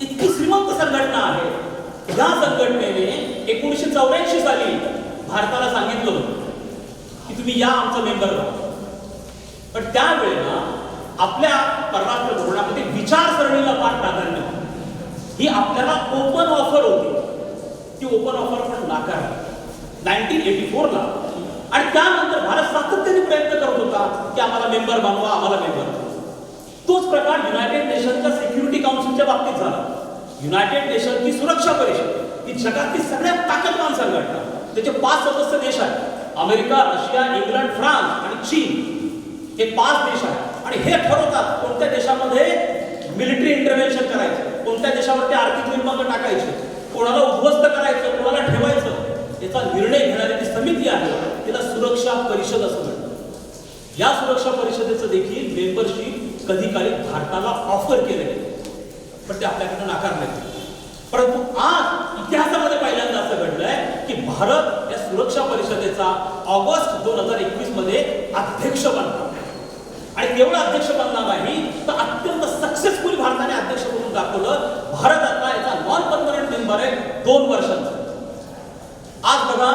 इतकी श्रीमंत संघटना आहे. या संघटनेने 1984 साली भारताला सांगितलं होतं की तुम्ही या आमचं मेंबर व्हा. पण त्यावेळेला आपल्या परराष्ट्र धोरणामध्ये विचारसरणीला फार प्राधान्य होतं. ही आपल्याला ओपन ऑफर होती, ती ओपन ऑफर पण नाकारली 1984 ला. आणि त्यानंतर भारत सातत्याने प्रयत्न करत होता की आम्हाला मेंबर बनवा, आम्हाला मेंबर बनवा. तोच प्रकार युनायटेड नेशनच्या सिक्युरिटी काउन्सिलच्या बाबतीत झाला. युनायटेड नेशनची सुरक्षा परिषद ही जगातली सगळ्यात ताकदवान संघटना. त्याचे 5 सदस्य देश आहेत, अमेरिका, रशिया, इंग्लंड, फ्रान्स आणि चीन. हे 5 देश आहेत आणि हे ठरवतात कोणत्या देशामध्ये मिलिटरी इंटरव्हेन्शन करायचं, कोणत्या देशावरती आर्थिक निर्बंध टाकायचे, कोणाला उद्ध्वस्त करायचं, कोणाला ठेवायचं. याचा निर्णय घेणारी जी समिती आहे तिला सुरक्षा परिषद असं म्हणतात. या सुरक्षा परिषदेचं देखील मेंबरशिप कधी काळी भारताला ऑफर केलं गेलं, पण ते आपल्याकडे नाकारले. परंतु आज इतिहासामध्ये पहिल्यांदा असं घडलंय की भारत या सुरक्षा परिषदेचा ऑगस्ट 2021 मध्ये अध्यक्ष बनला. आणि केवळ अध्यक्ष बनला नाही तर अत्यंत सक्सेसफुल भारताने अध्यक्ष म्हणून दाखवलं. भारत आता याचा नॉन परमनंट मेंबर आहे 2 वर्षांचा. आज बघा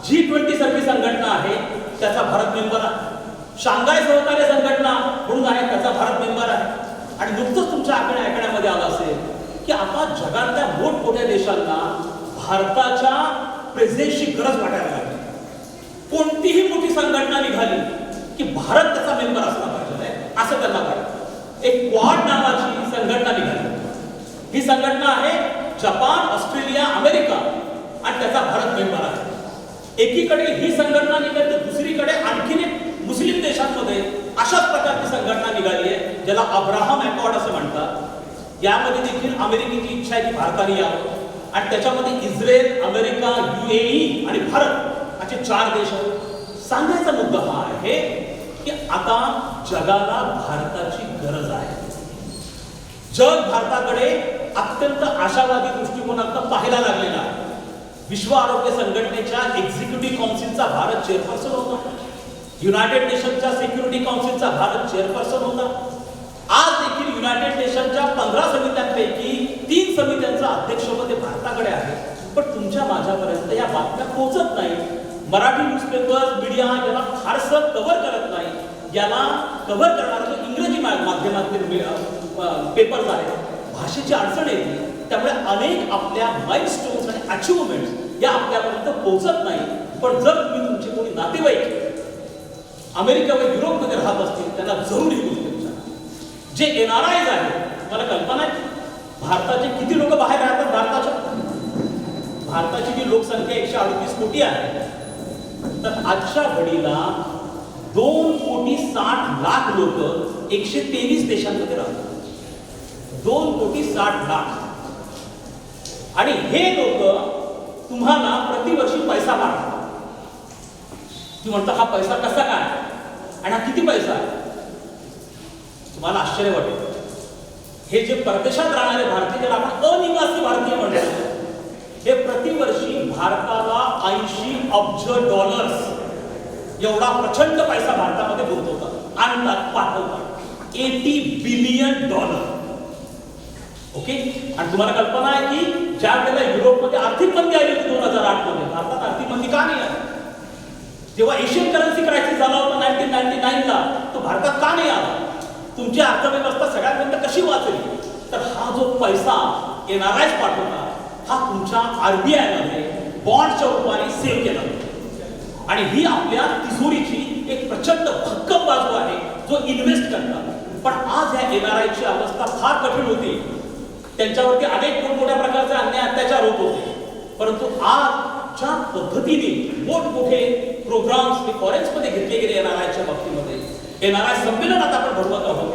G20 सारखी संघटना आहे त्याचा भारत मेंबर आहे. शांघाय सहकार्य संघटना म्हणून आहे त्याचा भारत मेंबर आहे. आणि नुकतंच तुमच्या ऐकण्यामध्ये आलं असेल की आता जगातल्या मोठमोठ्या देशांना भारताच्या प्रेझेन्सची गरज वाटायला लागली. कोणतीही मोठी संघटना निघाली की भारत त्याचा मेंबर असला पाहिजे असं त्यांना वाटतं. एक क्वाड नावाची संघटना निघाली. ही संघटना आहे जपान, ऑस्ट्रेलिया, अमेरिका आणि त्याचा भारत मेंबर आहे. एकीकडे ही संघटना निघाली तर दुसरीकडे आणखीन एक मुस्लिम देशांमध्ये अशाच प्रकारची संघटना निघाली आहे ज्याला अब्राहम अकॉर्ड असं म्हणतात. यामध्ये देखील अमेरिकेची इच्छा आहे की भारताने यावं आणि त्याच्यामध्ये इस्रायल, अमेरिका, UAE आणि भारत असे 4 देश आहेत. सांगायचा मुद्दा हा आहे की आता जगाला भारताची गरज आहे. जग भारताकडे अत्यंत आशावादी दृष्टिकोनातून पाहायला लागलेला आहे. विश्व आरोग्य संघटनेच्या एक्झिक्युटिव्ह काउन्सिलचा भारत चेअरपर्सन होता. युनायटेड नेशनच्या सिक्युरिटी काउन्सिलचा भारत चेअरपर्सन होता. आज देखील युनायटेड नेशनच्या 15 समित्यांपैकी 3 समित्यांचा अध्यक्षपद भारताकडे आहे. पण तुमच्या माझ्यापर्यंत या बातम्या पोहोचत नाही. मराठी न्यूजपेपर्स, मीडिया याला फारसं कव्हर करत नाही. याला कव्हर करणारा जो इंग्रजी माध्यमातील पेपर्स आहेत भाषेची अडचण येते. त्यामुळे अनेक आपल्या माइलस्टोन्स आणि अचिव्हमेंट्स या आपल्यापर्यंत पोहोचत नाही. पण जर तुम्ही तुमचे कोणी नातेवाईक अमेरिका व युरोपमध्ये राहत असतील त्यांना जरूर ही गोष्ट विचारा. जे NRIs आहेत मला कल्पना आहे भारताचे किती लोक बाहेर राहतात. भारताची जी लोकसंख्या 138 कोटी आहे तर आजच्या घडीला 2,60,00,000 लोक 123 देशांमध्ये राहतात. 2,60,00,000 आणि हे लोक तुम्हाला प्रतिवर्षी पैसा पाठवतात. ती म्हणतात हा पैसा कसा काय आणि हा किती पैसा आहे. तुम्हाला आश्चर्य वाटेल. हे जे परदेशात राहणारे भारतीय ज्याला आपण अनिवासी भारतीय म्हणतो हे प्रतिवर्षी भारताला $80 अब्ज एवढा प्रचंड पैसा भारतामध्ये गुंतवतात, आणतात, पाठवतात. $80 बिलियन. ओके. आणि तुम्हाला कल्पना आहे की ज्या वेळेला युरोपमध्ये आर्थिक मंदी आली होती 2008 मध्ये भारतात आर्थिक मंदी का नाही आली. जेव्हा एशियन करन्सी क्रायसिस झाला होता 1999 ला तो भारतात का नाही आला. तुमची अर्थव्यवस्था सगळ्यात कशी वाचली तर हा जो पैसा NRIs पाठवतात हा तुमच्या RBI मध्ये बॉन्डच्या रूपाने सेव्ह केला आणि ही आपल्या तिजोरीची एक प्रचंड भक्कम बाजू आहे जो इन्व्हेस्ट करतात. पण आज या NRI ची अवस्था फार कठीण होती. त्यांच्यावरती अनेक मोठमोठ्या प्रकारचे अन्याय अत्याचार होत होते. परंतु आज ज्या पद्धतीने मोठमोठे प्रोग्राम्स हे फॉरेन्समध्ये घेतले गेले NRIच्या बाबतीमध्ये NRI संमेलनात आपण भरवत आहोत.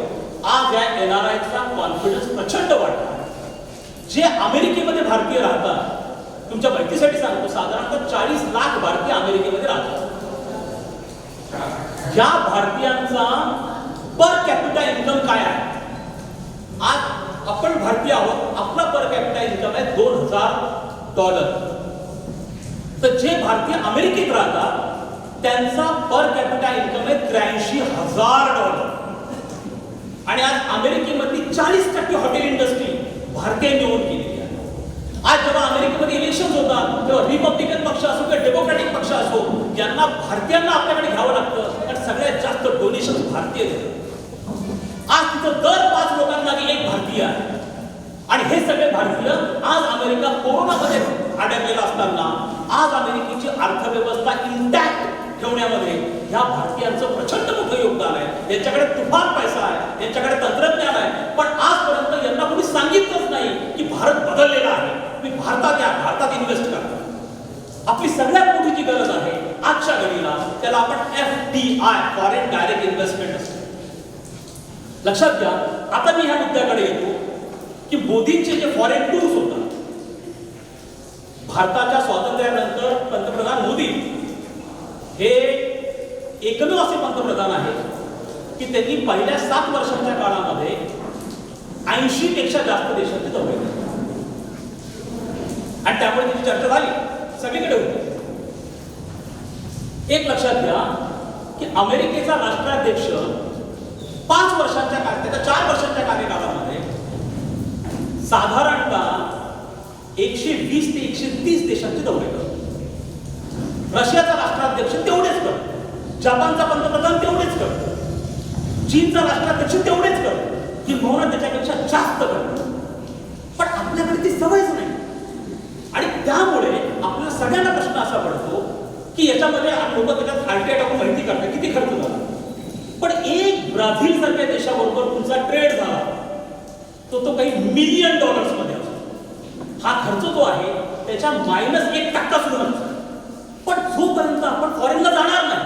आज या NRIचा कॉन्फिडन्स प्रचंड वाढला. जे अमेरिकेमध्ये भारतीय राहतात तुमच्या माहितीसाठी सांगतो साधारणतः 40 लाख भारतीय अमेरिकेमध्ये राहतात. या भारतीयांचा पर कॅपिटा इन्कम काय आहे. आज आपण भारतीय आहोत आपला पर कॅपिटा इन्कम आहे $2,000. तर जे भारतीय अमेरिकेत राहतात त्यांचा पर कॅपिटा इन्कम आहे $83,000. आणि आज अमेरिकेमधली 40% हॉटेल इंडस्ट्री भारतीयांनी ओन केलेली आहे. आज जेव्हा अमेरिकेमध्ये इलेक्शन होतात तेव्हा रिपब्लिकन पक्ष असो किंवा डेमोक्रॅटिक पक्ष असो यांना भारतीयांना आपल्याकडे घ्यावं लागतं कारण सगळ्यात जास्त डोनेशन भारतीय देतात. आज तिथं दर 5 लोकांमागे एक भारतीय आहे. आणि हे सगळे भारतीय आज अमेरिका कोरोनामध्ये अडकलेला असताना आज अमेरिकेची अर्थव्यवस्था इंटॅक्ट ठेवण्यामध्ये ह्या भारतीयांचं प्रचंड मोठं योगदान आहे. यांच्याकडे तुफान पैसा आहे, यांच्याकडे तंत्रज्ञान आहे. पण आजपर्यंत यांना कोणी सांगितलंच नाही की भारत बदललेला आहे. तुम्ही भारतात इन्व्हेस्ट करा. आपली सगळ्यात मोठी जी गरज आहे आजच्या घडीला त्याला आपण FDI फॉरेन डायरेक्ट इन्व्हेस्टमेंट असते. लक्षात घ्या. आता मी ह्या मुद्द्याकडे येतो की मोदींचे जे फॉरेन टूर्स होतात भारताच्या स्वातंत्र्यानंतर पंतप्रधान मोदी हे एकमेव असे पंतप्रधान आहेत की त्यांनी पहिल्या 7 वर्षांच्या काळामध्ये 80 पेक्षा जास्त देशांचे दौरे केले आणि त्यामुळे त्याची चर्चा झाली सगळीकडे होती. एक लक्षात घ्या की अमेरिकेचा राष्ट्राध्यक्ष 5 वर्षांच्या त्याच्या 4 वर्षांच्या कार्यकाळामध्ये साधारणतः 120 ते 130 देशांचे दौरे करतो. रशियाचा राष्ट्राध्यक्ष तेवढेच करतो, जपानचा पंतप्रधान तेवढेच करतो, चीनचा राष्ट्राध्यक्ष तेवढेच करतो, किंबहुना त्याच्यापेक्षा जास्त करतो. पण आपल्याकडे ती सवयच नाही. आणि त्यामुळे आपल्याला सगळ्यांना प्रश्न असा पडतो की याच्यामध्ये लोक त्याच्यात आरटीआय टाकून माहिती करतात किती खर्च झाला. पण एक ब्राझील सारख्या देशाबरोबर तुमचा ट्रेड झाला तो काही $1,000,000 मध्ये असतो. हा खर्च जो आहे त्याच्या -1% सुद्धा नसतो. पण जोपर्यंत आपण फॉरेनला जाणार नाही,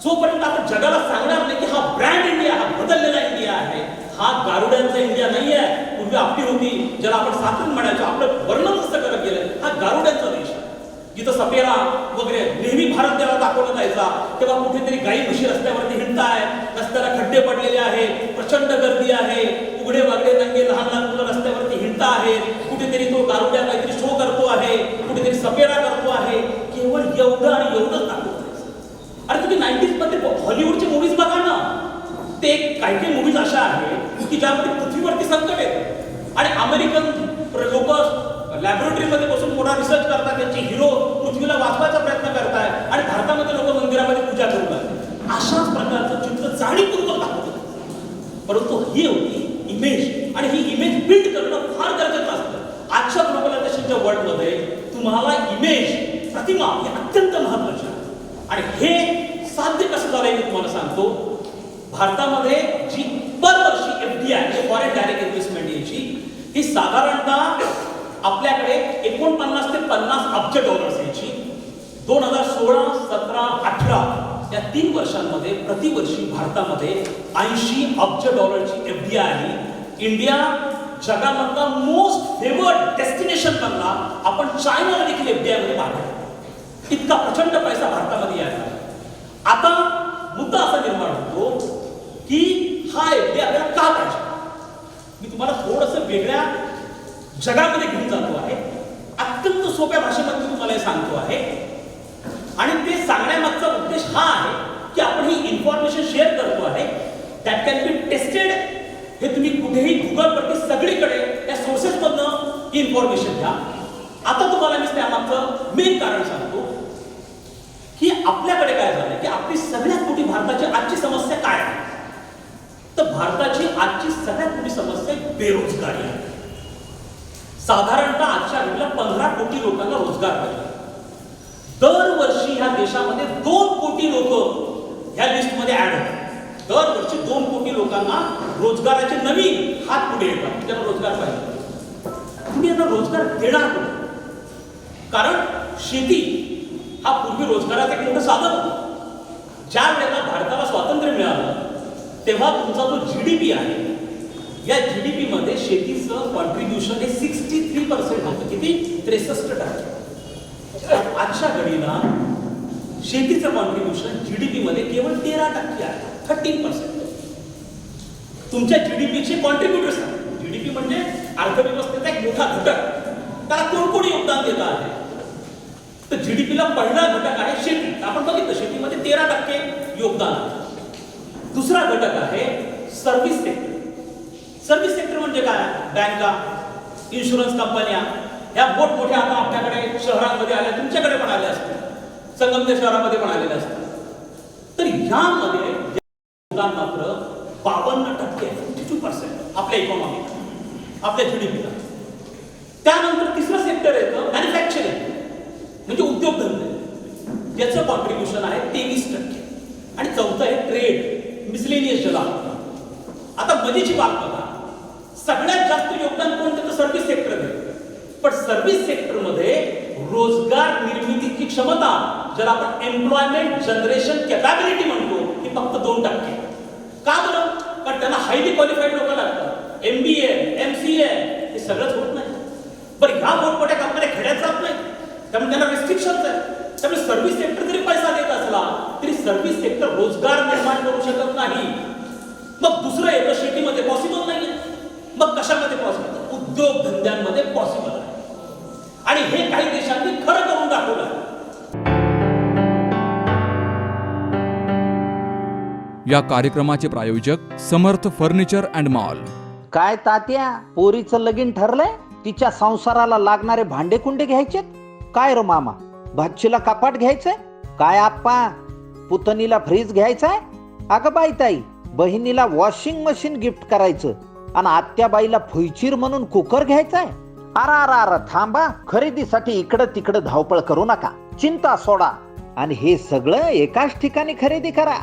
जोपर्यंत आपण जगाला सांगणार नाही की हा ब्रँड इंडिया, हा बदललेला इंडिया आहे, हा गारुड्यांचा इंडिया नाही आहे. पूर्वी आपली होती, ज्याला आपण सातून म्हणायचो, आपलं वर्णन कसं करत गेलं, हा गारुड्यांचा देश आहे. जिथं सपेरा वगैरे नेहमी भारत देवा दाखवला जायचा, तेव्हा कुठेतरी गाई म्हशी रस्त्यावरती हिंडताय, रस्त्याला खड्डे पडलेले आहे, प्रचंड गर्दी आहे, उघडे वागडे नंगे लहान लहान मुलं रस्त्यावरती हिंडता आहेत, कुठेतरी तो गारुड्या काहीतरी शो करतो आहे, कुठेतरी सपेरा करतो आहे. केवळ एवढं आणि एवढंच दाखवत. अरे तुम्ही 90s मध्ये हॉलिवूडचे मूवीज बघा ना, ते काही काही मूवीज अशा आहेत की ज्यामध्ये पृथ्वीवरती संकट येतं आणि अमेरिकन लोक लॅबोरेटरीमध्ये बसून मोठा रिसर्च करतात, त्यांचे हिरो पृथ्वीला वाचवायचा प्रयत्न करतायत आणि भारतामध्ये लोक मंदिरामध्ये पूजा करू लागले. अशाच प्रकारचं चित्र जाणीवपूर्वक दाखवतं. परंतु ही होती इमेज, आणि ही इमेज बिल्ड करणं फार गरजेचं असतं. आजच्या ग्लोबलायझेशनच्या वर्ल्डमध्ये तुम्हाला इमेज, प्रतिमा हे अत्यंत महत्वाचे आहे. आणि हे साध्य कसं झालंय मी तुम्हाला सांगतो. भारतामध्ये जी दरवर्षी FDI फॉरेन डायरेक्ट इन्व्हेस्टमेंट यायची, ही साधारणतः आपल्याकडे 49 ते 50 अब्ज डॉलर्स यायची. 2016, 17, 18 या 3 वर्षांमध्ये प्रतिवर्षी भारतामध्ये 80 अब्ज डॉलरची FDI आली. इंडिया जगामधला मोस्ट फेवर्ड डेस्टिनेशन बनला. आपण चायनाला देखील FDI मध्ये भाग घेतला. इतका प्रचंड पैसा भारतामध्ये यायला. आता मुद्दा असा निर्माण होतो की हा FDI आपल्याला का पाहिजे. मी तुम्हाला थोडंसं वेगळ्या जगामध्ये घेऊन जातो आहे. अत्यंत सोप्या भाषेमध्ये तुम्हाला हे सांगतो आहे. आणि ते सांगण्यामागचा उद्देश हा आहे की आपण ही इन्फॉर्मेशन शेअर करतो आहे, दॅट कॅन बी टेस्टेड. हे तुम्ही कुठेही गुगलवरती सगळीकडे त्या सोर्सेसमधनं ही इन्फॉर्मेशन घ्या. आता तुम्हाला मी त्यामागचं मेन कारण सांगतो की आपल्याकडे काय झालंय की आपली सगळ्यात मोठी भारताची आजची समस्या काय आहे. तर भारताची आजची सगळ्यात मोठी समस्या बेरोजगारी आहे. साधारणतः आजच्या घडीला 15 कोटी लोकांना रोजगार पाहिजे. दरवर्षी ह्या देशामध्ये 2 कोटी लोक ह्या लिस्टमध्ये ऍड होतात. दरवर्षी 2 कोटी लोकांना रोजगाराचे नवीन हात पुढे येतात, त्यांना रोजगार पाहिजे. तुम्ही यांना रोजगार देणार कोण. कारण शेती हा पूर्वी रोजगाराचं एक मोठं साधन होतं. ज्या वेळेला भारताला स्वातंत्र्य मिळालं तेव्हा तुमचा जो GDP आहे, या GDP मध्ये शेतीचं कॉन्ट्रीब्युशन हे 63% होतं. किती? 63%. आजच्या घडीला शेतीचं कॉन्ट्रीब्युशन GDP मध्ये केवळ 13% आहे, 13%. तुमच्या GDPचे कॉन्ट्रीब्युटर्स आहेत. GDP म्हणजे अर्थव्यवस्थेचा एक मोठा घटक. त्याला कोण कोण योगदान देत आहे. तर GDPला पहिला घटक आहे शेती. आपण बघितलं शेतीमध्ये 13% योगदान आहे. दुसरा घटक आहे सर्व्हिस सेक्टर. सर्व्हिस सेक्टर म्हणजे काय? बँका, इन्शुरन्स कंपन्या, ह्या मोठमोठ्या आता आपल्याकडे शहरांमध्ये आल्या, तुमच्याकडे पण आल्या असतील, संगमनेर शहरामध्ये पण आलेल्या असतील. तर ह्यामध्ये योगदान मात्र 52% 52% आपल्या इकॉनॉमीला, आपल्या GDPला. त्यानंतर तिसरं सेक्टर येतं मॅन्युफॅक्चरिंग, म्हणजे उद्योगधंदे, ज्याचं कॉन्ट्रीब्युशन आहे 23%. आणि चौथं आहे ट्रेड, मिसलेनियस ज्याला. आता मजेची बाब बघा, सगळ्यात जास्त योगदान कोण देतं? सर्व्हिस सेक्टर देतं. पण सर्व्हिस सेक्टरमध्ये रोजगार निर्मितीची क्षमता, ज्याला आपण एम्प्लॉयमेंट जनरेशन कॅपॅबिलिटी म्हणतो, ही फक्त 2%. का बरं? कारण त्यांना हायली क्वालिफाईड लोक लागतात. MBA, MCA हे सगळंच होत नाही. बरं, ह्या मोठमोठ्या कंपन्या खेड्यात जात नाही, त्यामुळे त्यांना रेस्ट्रिक्शन्स आहेत. त्यामुळे सर्व्हिस सेक्टर जरी पैसा देत असला तरी सर्व्हिस सेक्टर रोजगार निर्माण करू शकत नाही. मग दुसरं येतं शेतीमध्ये पॉसिबल नाही. मग कशामध्ये पॉसिबल? उद्योग धंद्यांमध्ये पॉसिबल आहे. आणि हे काही देशांनी खरं करून दाखवलं आहे. या कार्यक्रमाचे प्रायोजक समर्थ फर्निचर अँड मॉल. काय तात्या, पोरीचं लगीन ठरलंय? तिच्या संसाराला लागणारे भांडे कुंडे घ्यायचेत? काय रे मामा, भाचीला कपाट घ्यायचंय? काय आप्पा, पुतणीला फ्रीज घ्यायचाय? अगं बाई ताई, बहिणीला वॉशिंग मशीन गिफ्ट करायचं आणि आत्याबाईला फुईचीर म्हणून कुकर घ्यायचाय? अरा थांबा, खरेदीसाठी इकडं तिकडं धावपळ करू नका, चिंता सोडा आणि हे सगळं एकाच ठिकाणी खरेदी करा.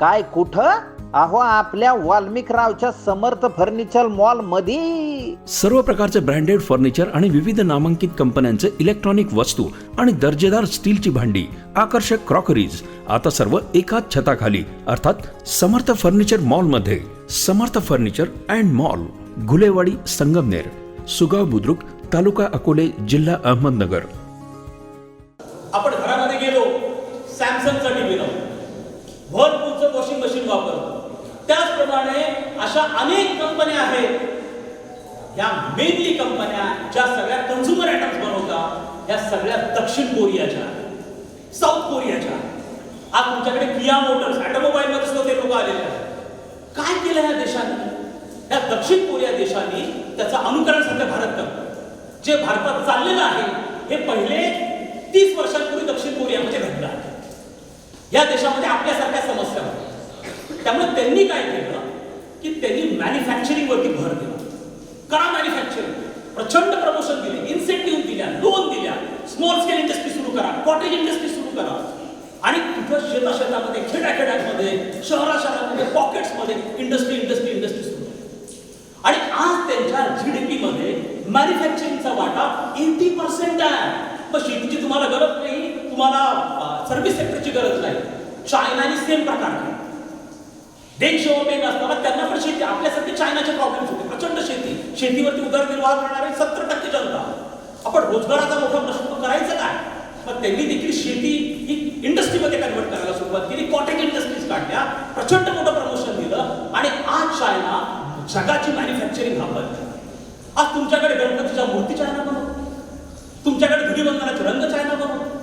काय कुठं? अहो, आपल्या वाल्मिकरावच्या समर्थ फर्निचर मॉल मध्ये. सर्व प्रकारचे ब्रँडेड फर्निचर आणि विविध नामांकित कंपन्यांचे इलेक्ट्रॉनिक वस्तू आणि दर्जेदार स्टीलची भांडी, आकर्षक क्रॉकरीज आता सर्व एकाच छताखाली अर्थात समर्थ फर्निचर मॉल मध्ये. Samarth furniture and mall, Ghulewadi, Sangamner, Sugaon Budruk, तालुका अकोले, जिल्हा अहमदनगर. आपण घरामध्ये गेलो, सॅमसंगचा टीव्ही लावतो, व्हर्लपूलचं वॉशिंग मशीन वापरतो. त्याचप्रमाणे अशा अनेक कंपन्या आहेत. ह्या मेनली कंपन्या ज्या सगळ्या कन्झ्युमर आयटम्स बनवतात, या सगळ्या दक्षिण कोरियाच्या, साऊथ कोरियाच्या. आज तुमच्याकडे किया मोटर्स, ऑटोमोबाईल मध्ये सुद्धा ते लोक आलेले आहेत. काय केलं या देशाने? या दक्षिण कोरिया देशाने त्याचं अनुकरण सध्या भारत करतो. जे भारतात चाललेलं आहे हे पहिले 30 वर्षांपूर्वी दक्षिण कोरियामध्ये घडलं आहे. या देशामध्ये आपल्यासारख्या समस्या होत्या. त्यामुळे त्यांनी काय केलं की त्यांनी मॅन्युफॅक्चरिंग वरती भर दिला. करा मॅन्युफॅक्चरिंग, प्रचंड प्रमोशन दिले, इन्सेंटिव्ह दिल्या, लोन दिल्या, स्मॉल स्केल इंडस्ट्री सुरू करा, कॉटेज इंडस्ट्री सुरू करा. आणि तिथं शेतामध्ये, खेड्याखेड्यांमध्ये, शहरामध्ये, पॉकेट्समध्ये इंडस्ट्री सुरू. आणि आज त्यांच्या GDP मध्ये मॅन्युफॅक्चरिंगचा वाटा 80% आहे. मग शेतीची तुम्हाला गरज नाही, तुम्हाला सर्व्हिस सेक्टरची गरज नाही. चायनाने सेम प्रकार केला. देश मेन असताना त्यांना पण शेती, आपल्यासारखे चायनाचे प्रॉब्लेम्स होते, प्रचंड शेतीवरती उदरनिर्वाह करणारे 70% जनता. आपण रोजगाराचा मोठा प्रश्न करायचं काय? मग त्यांनी देखील शेती ही इंडस्ट्रीमध्ये कन्वर्ट करायला सुरुवात केली. कॉटेज इंडस्ट्रीज काढल्या, प्रचंड मोठं प्रमोशन दिलं आणि आज चायना जगाची मॅन्युफॅक्चरिंग वापरते. आज तुमच्याकडे गणपतीच्या मूर्ती चायना बनवतो, तुमच्याकडे धुलीवंदनाचे रंग चायना बनवतो,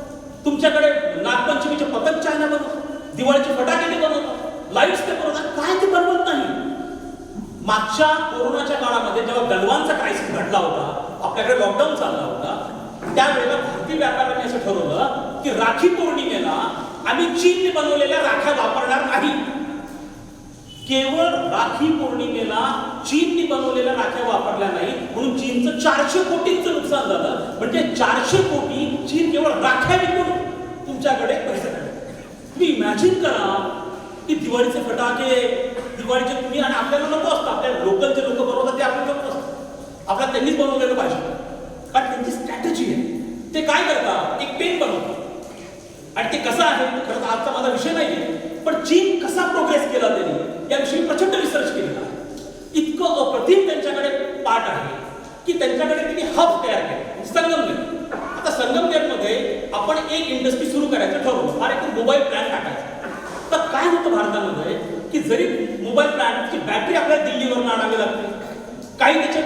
तुमच्याकडे नागपंचमीचे पतंग चायना बनवतो, दिवाळीचे फटाके ते बनवतात, लाईट्स ते बनवतात. काय ते बनवत नाही? मागच्या कोरोनाच्या काळामध्ये जेव्हा गलवानचा क्रायसिस घडला होता, आपल्याकडे लॉकडाऊन चालला होता, त्यावेळेला भारतीय व्यापाऱ्यांनी असं ठरवलं की राखी पौर्णिमेला आम्ही चीनने बनवलेल्या राख्या वापरणार नाही. केवळ राखी पौर्णिमेला चीनने बनवलेल्या राख्या वापरल्या नाही म्हणून चीनचं 400 कोटींचं नुकसान झालं. म्हणजे 400 कोटी चीन केवळ राख्या विकून तुमच्याकडे पैसे काढले. तुम्ही इमॅजिन करा की दिवाळीचे फटाके, दिवाळीचे तुम्ही, आणि आपल्याला नको असतं, आपल्या लोकल जे लोक बनवतात ते आपल्याला नको असतं, आपल्याला त्यांनीच बनवलेलं पाहिजे. कारण त्यांची स्ट्रॅटेजी आहे. ते काय करतात, एक पेन बनवतात आणि ते कसं आहे, खरं तर आजचा माझा विषय नाहीये, पण चीन कसा प्रोग्रेस केला त्यांनी याविषयी प्रचंड रिसर्च केलेला आहे. इतकं अप्रतिम त्यांच्याकडे पाठ आहे की त्यांच्याकडे त्यांनी हब तयार केले. संगमनेर, आता संगमनेरमध्ये आपण एक इंडस्ट्री सुरू करायचं ठरवलं आणि एक मोबाईल प्लॅन टाकायचा. तर काय होतं भारतामध्ये की जरी मोबाईल प्लॅनची बॅटरी आपल्याला दिल्लीवरून आणावी लागते, काही त्याचे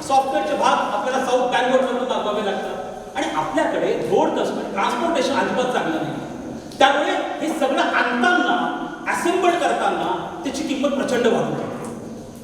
सॉफ्टवेअरचे भाग आपल्याला साऊथ बँगलोरवरून मागवावे लागतात आणि आपल्याकडे रोड ट्रान्सपोर्टेशन अजिबात चांगलं नाही. त्यामुळे हे सगळं आणताना, असेंबल करताना त्याची किंमत प्रचंड वाढते.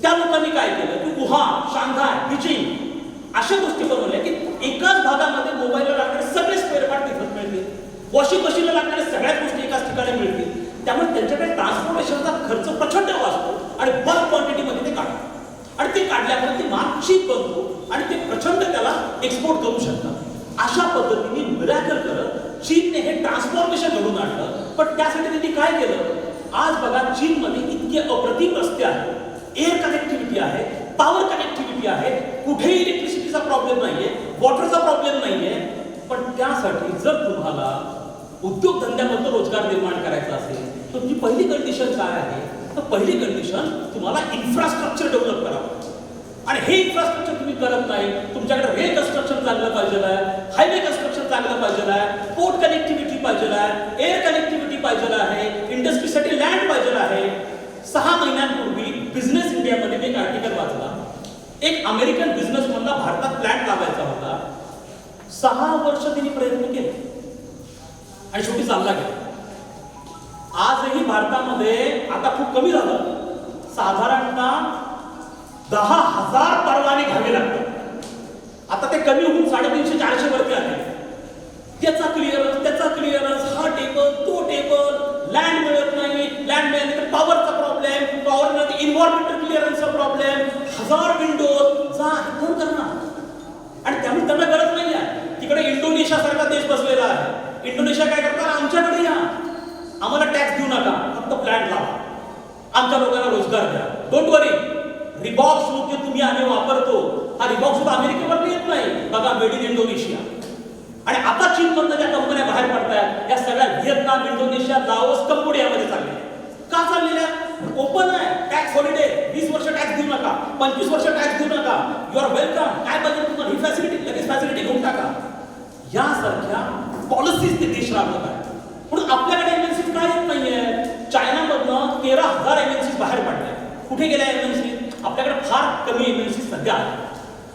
त्या लोकांनी काय केलं की वुहान, शांघाय, बीजिंग अशा गोष्टी बनवल्या की एकाच भागामध्ये मोबाईलला लागणारे सगळे स्पेअर पार्ट तिथं मिळतील, वॉशिंग मशीनला लागणाऱ्या सगळ्याच गोष्टी एकाच ठिकाणी मिळतील. त्यामुळे त्यांच्याकडे ट्रान्सपोर्टेशनचा खर्च प्रचंड वाचतो आणि बल्क क्वांटिटीमध्ये ते काढतात आणि ते काढल्यामुळे ते माल चीप बनतो आणि ते प्रचंड त्याला एक्सपोर्ट करू शकतात. अशा पद्धतीने मिराकल करत चीनने हे ट्रान्सफॉर्मेशन घडून आणलं. पण त्यासाठी त्यांनी काय केलं, आज बघा चीनमध्ये इतके अप्रतिम रस्ते आहेत, एअर कनेक्टिव्हिटी आहे, पॉवर कनेक्टिव्हिटी आहे, कुठेही इलेक्ट्रिसिटीचा प्रॉब्लेम नाहीये, वॉटरचा प्रॉब्लेम नाहीये. पण त्यासाठी जर तुम्हाला उद्योगधंद्यामध्ये रोजगार निर्माण करायचा असेल तर तुमची पहिली कंडिशन काय आहे, तर पहिली कंडिशन तुम्हाला इन्फ्रास्ट्रक्चर डेव्हलप करावं. आणि हे इन्फ्रास्ट्रक्चर तुम्ही करत नाही, तुमच्याकडे रेल कन्स्ट्रक्शन चांगलं पाहिजे आहे, हायवे कन्स्ट्रक्शन चांगलं पाहिजे आहे, पोर्ट कनेक्टिव्हिटी पाहिजे आहे, एअर कनेक्टिव्हिटी पाहिजे आहे, इंडस्ट्रीसाठी लँड पाहिजे आहे. 6 महिन्यांपूर्वी बिझनेस इंडियामध्ये मी एक आर्टिकल वाचला. एक अमेरिकन बिझनेसमॅनला भारतात प्लॅन्ट लावायचा होता. 6 वर्ष त्यांनी प्रयत्न केले आणि शेवटी चालला गेला. आजही भारतामध्ये आता खूप कमी झालं, साधारणतः 10,000 परवाने घ्यावे लागतात. आता ते कमी होऊन 350-400 वरती आले. त्याचा क्लिअरन्स, हा टेबल, तो टेबल, लँड मिळत नाही, लँड मिळत नाही तर पॉवरचा प्रॉब्लेम, पॉवर मध्ये इन्व्हायरमेंटल क्लिअरन्सचा प्रॉब्लेम, 1000 विंडोज जा कोण करणार. आणि त्यामुळे त्यांना गरज नाही आहे. तिकडे इंडोनेशिया सारखा देश बसलेला आहे. इंडोनेशिया काय करतात, आमच्याकडे या, आम्हाला टॅक्स देऊ नका, फक्त प्लॅन लावा, आमच्या लोकांना रोजगार द्या, डोंट वरी. रिबॉक शूज जे तुम्ही आम्ही वापरतो, हा रिबॉक शूज अमेरिकेवर येत नाही, बघा मेड इन इंडोनेशिया. आणि आता चीनमधनं ज्या कंपन्या बाहेर पडतायत या सगळ्या व्हिएतनाम, इंडोनेशिया, लाओस, कंबोडियामध्ये चालल्या. का चाललेल्या? ओपन आहे, टॅक्स हॉलिडे, 20 वर्ष टॅक्स देऊ नका, 25 वर्ष टॅक्स देऊ नका, यू आर वेलकम, काय पाहिजे तुम्हाला, ही फॅसिलिटी, लगेच फॅसिलिटी घेऊन टाका. यासारख्या पॉलिसीज ते देश राबवत आहेत. म्हणून आपल्याकडे एमएनसी काय येत नाहीये. चायनामधनं 13,000 एमएनसी बाहेर पडल्या. कुठे गेल्या एमएनसी? आपल्याकडे फार कमी एमएनसी सध्या आहेत.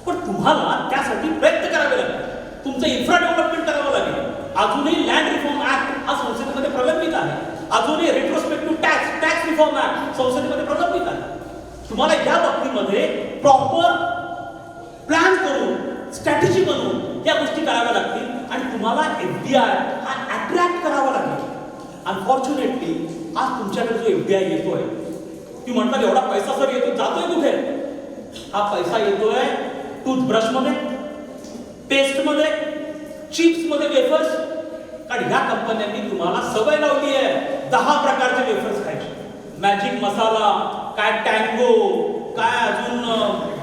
पण तुम्हाला त्यासाठी प्रयत्न करावे लागेल, तुमचं इन्फ्रा डेव्हलपमेंट करावं लागेल. अजूनही लँड रिफॉर्म ऍक्ट हा संसदेमध्ये प्रलंबित आहे. अजूनही रेट्रोस्पेक्टिव्ह टॅक्स रिफॉर्म ऍक्ट संसदेमध्ये प्रलंबित आहे. तुम्हाला या बाबतीमध्ये प्रॉपर प्लॅन करून, स्ट्रॅटेजी बनवून या गोष्टी कराव्या लागतील. आणि तुम्हाला एफडीआय हा अट्रॅक्ट करावा लागेल. अनफॉर्च्युनेटली आज तुमच्याकडे जो एफडीआय येतोय, ती म्हणतात एवढा पैसा सर येतो, जातोय कुठे? हा पैसा येतोय टूथब्रशमध्ये, पेस्टमध्ये, चिप्समध्ये, वेफर्स. कारण ह्या कंपन्यांनी तुम्हाला सवय लावली आहे 10 प्रकारचे वेफर्स खायचे. मॅजिक मसाला, काय टँगो, काय अजून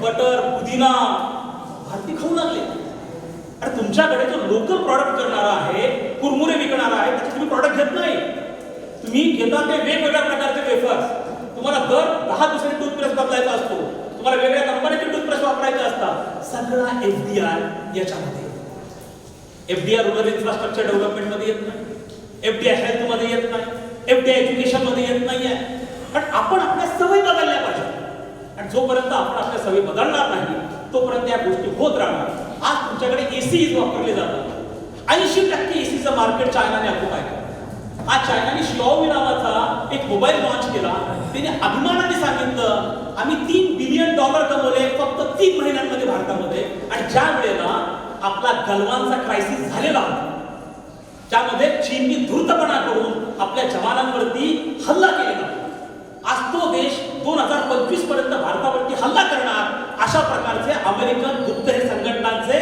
बटर, पुदिना, भारती खाऊ लागले. आणि तुमच्याकडे जो लोकल प्रॉडक्ट करणारा आहे, कुरमुरे विकणारा आहे, त्याचे तुम्ही प्रॉडक्ट घेत नाही. तुम्ही घेता ते वेगवेगळ्या प्रकारचे वेफर्स. तुम्हाला दर 10 दिवसांनी टूथब्रश बदलायचा असतो, तुम्हाला वेगळ्या कंपनीचे टूथब्रश वापरायचे असतात. सगळा एफडीआय याच्यामध्ये. एफडीआय रुरल इन्फ्रास्ट्रक्चर डेव्हलपमेंट मध्ये येत नाही, एफडीआय हेल्थ मध्ये येत नाही, एफडीआय एज्युकेशन मध्ये येत नाहीये. पण आपण आपल्या सवयी बदलल्या पाहिजे. आणि जोपर्यंत आपण आपल्या सवयी बदलणार नाही तोपर्यंत या गोष्टी होत राहणार. आज तुमच्याकडे एसी वापरले जातात. 80% एसीचं मार्केट चायनाने ऑक्युपाय केलं. आज चायनाने शिओमी नावाचा एक मोबाईल लॉन्च केला. त्याने अभिमानाने सांगितलं आम्ही $3 बिलियन कमवले फक्त 3 महिन्यांमध्ये भारतामध्ये. आणि ज्या वेळेला आपला गलवानचा क्रायसिस झालेला होता, त्यामध्ये चीनने धूर्तपणा करून आपल्या जवानांवरती हल्ला केलेला. आज तो देश 2025 पर्यंत भारतावरती हल्ला करणार अशा प्रकारचे अमेरिकन गुप्तहेर संघटनांचे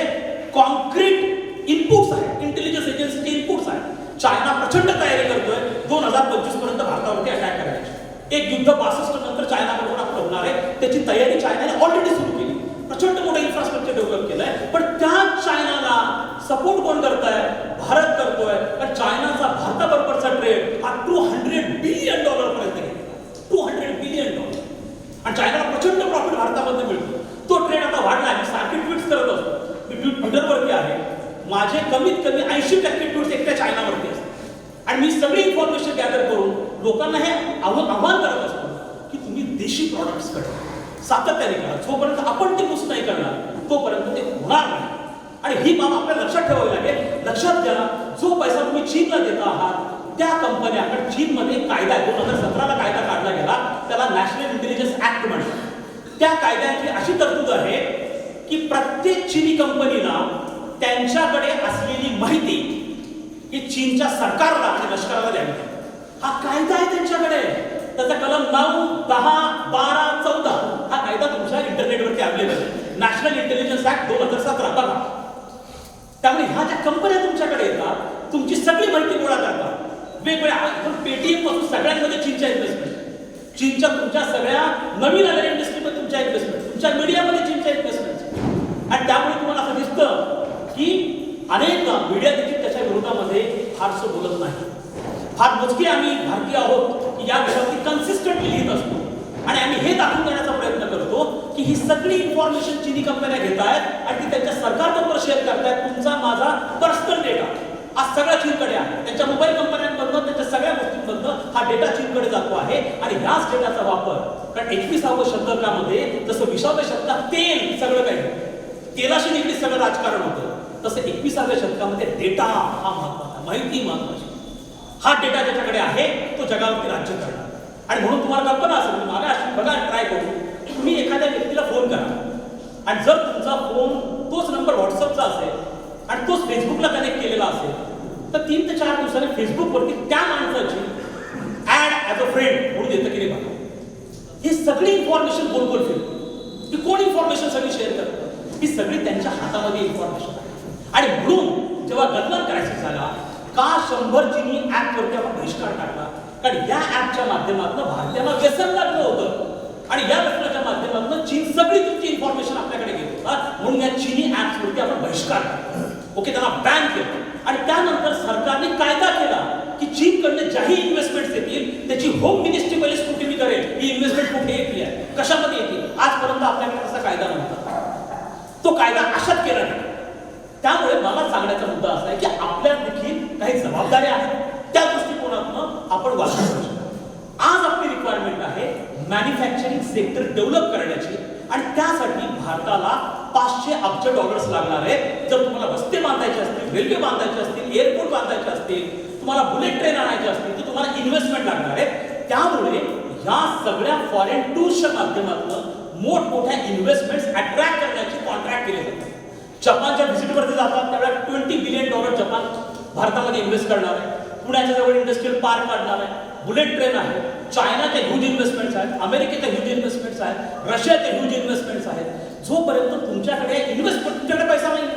कॉन्क्रीट इनपुट्स आहेत, इंटेलिजन्स एजन्सीचे इनपुट्स आहेत. चायना प्रचंड तयारी करतोय 2025 पर्यंत भारतावरती अटॅक करायची. एक युद्ध 62 नंतर चायनाबरोबर आपलं होणार आहे, त्याची तयारी चायनाने ऑलरेडी सुरू केली. प्रचंड मोठं इन्फ्रास्ट्रक्चर डेव्हलप केलंय. पण त्या चायनाला सपोर्ट कोण करताय? भारत करतोय. कारण चायनाचा भारताबरोबरचा ट्रेड हा $200 बिलियन पर्यंत गेला. $200 बिलियन. आणि चायनाला प्रचंड प्रॉफिट भारतामध्ये मिळतो. तो ट्रेड आता वाढला. मी सारखे ट्विट्स करत असतो. मी ट्विटरवरती आहे, माझे कमीत कमी 80% ट्विट्स एकट्या चायनावरती असतात. आणि मी सगळी इन्फॉर्मेशन गॅदर करून लोकांना हे आव्हान करत असतो की तुम्ही देशी प्रॉडक्ट्स करा, सातत्याने करा. जोपर्यंत आपण ते यूज नाही करणार तोपर्यंत ते होणार नाही. आणि ही बाब आपल्याला लक्षात ठेवावी लागेल. लक्षात घ्या, जो पैसा तुम्ही चीनला देता आहात त्या कंपन्या, कारण चीनमध्ये कायदा 2017ला कायदा काढला गेला, त्याला नॅशनल इंटेलिजन्स ऍक्ट म्हणतात. त्या कायद्याची अशी तरतूद आहे की प्रत्येक चीनी कंपनीला त्यांच्याकडे असलेली माहिती ही चीनच्या सरकारला आणि लष्कराला द्यावी. हा कायदा आहे त्यांच्याकडे. त्याचा कलम 9, 10, 12, 14 हा कायदा तुमच्या इंटरनेटवरती अवेलेबल आहे. नॅशनल इंटेलिजन्स ऍक्ट 2017 बघा. त्यामुळे ह्या ज्या कंपन्या तुमच्याकडे येतात, तुमची सगळी माहिती गोळा करतात. वेगवेगळ्या पेटीएम पासून सगळ्यांमध्ये चीनच्या इन्व्हेस्टमेंट, चीनच्या तुमच्या सगळ्या नवीन आलेल्या इंडस्ट्रीमध्ये तुमच्या इन्व्हेस्टमेंट, तुमच्या मीडियामध्ये चीनच्या इन्व्हेस्टमेंट. आणि त्यामुळे तुम्हाला असं दिसतं की अनेक मीडिया देखील त्याच्या विरोधामध्ये फारसं बोलत नाही. फार मोजके आम्ही भारतीय आहोत की या विषयावरती कन्सिस्टंटली लिहित असतो. आणि आम्ही हे दाखवून देण्याचा प्रयत्न करतो की ही सगळी इन्फॉर्मेशन चीनी कंपन्या घेत आहेत आणि ती त्यांच्या सरकारबरोबर शेअर करतायत. तुमचा माझा पर्सनल डेटा आज सगळ्या चीनकडे आहे. त्यांच्या मोबाईल कंपन्यांमधनं, त्यांच्या सगळ्या गोष्टींमधनं हा डेटा चीनकडे जातो आहे. आणि ह्याच डेटाचा वापर, कारण 21व्या शतकामध्ये जसं 20व्या शतकात तेल सगळं काही, तेलाशी निगडीत सगळं राजकारण होतं, तसं 21व्या शतकामध्ये डेटा हा महत्वाचा, माहिती महत्वाची. हा डेटा ज्याच्याकडे आहे तो जगावरती राज्य करणार. आणि म्हणून तुम्हाला कल्पना असेल, मागे अशी बघा, ट्राय करू, तुम्ही एखाद्या व्यक्तीला फोन करा आणि जर तुमचा फोन तोच नंबर व्हॉट्सअपचा असेल आणि तोच फेसबुकला कनेक्ट केलेला असेल तर 3 ते 4 दिवसांनी फेसबुकवरती त्या माणसाची ऍड ॲज अ फ्रेंड म्हणून येतं की नाही बघा. ही सगळी इन्फॉर्मेशन गोल गोल फिरते. ही कोण इन्फॉर्मेशन सगळी शेअर करतं? ही सगळी त्यांच्या हातामध्ये इन्फॉर्मेशन आहे. आणि म्हणून जेव्हा गलवान क्रायसिस झाला, का 100 चीनी ऍपवरती आपण बहिष्कार टाकला? कारण या ऍपच्या माध्यमातून भारतीयांना व्यसन लागलं होतं आणि या व्यसनाच्या माध्यमातून चीन सगळी तुमची इन्फॉर्मेशन आपल्याकडे घेत होता. म्हणून या चीनी ऍप्सवरती आपण बहिष्कार टाकला. ओके, त्यांना बॅन केलं. आणि त्यानंतर सरकारने कायदा केला की चीनकडनं ज्याही इन्व्हेस्टमेंट्स येतील त्याची होम मिनिस्ट्री पहिली स्क्रुटिनी करेल. ही इन्व्हेस्टमेंट कुठे येते आहे, कशामध्ये येते. आजपर्यंत आपल्याकडे तसा कायदा नव्हता. तो कायदा अशात केला नाही. त्यामुळे मला सांगण्याचा मुद्दा असा आहे की आपल्या देखील काही जबाबदाऱ्या आहेत. त्या दृष्टिकोनातून आपण वाचू शकतो. आज आपली रिक्वायरमेंट आहे मॅन्युफॅक्चरिंग सेक्टर डेव्हलप करण्याची आणि त्यासाठी भारताला $500 अब्ज लागणार आहे. जर तुम्हाला रस्ते बांधायचे असतील, रेल्वे बांधायचे असतील, एअरपोर्ट बांधायचे असतील, तुम्हाला बुलेट ट्रेन आणायचे असतील तर तुम्हाला इन्व्हेस्टमेंट लागणार आहे. त्यामुळे या सगळ्या फॉरेन टूर्सच्या माध्यमातून मोठमोठ्या इन्व्हेस्टमेंट्स अट्रॅक्ट करण्याची कॉन्ट्रॅक्ट केले जातात. जपानच्या व्हिजिटवरती जातात त्यावेळेला $20 बिलियन जपान भारतामध्ये इन्व्हेस्ट करणार आहे. पुण्याच्या जवळ इंडस्ट्रियल पार्क काढणार आहे, बुलेट ट्रेन आहे. चायनाच्या ह्यूज इन्व्हेस्टमेंट्स आहेत, अमेरिकेच्या ह्यूज इन्व्हेस्टमेंट्स आहेत, रशियाच्या ह्यूज इन्व्हेस्टमेंट्स आहेत. जोपर्यंत तुमच्याकडे इन्व्हेस्टमेंट, तुमच्याकडे पैसा नाही,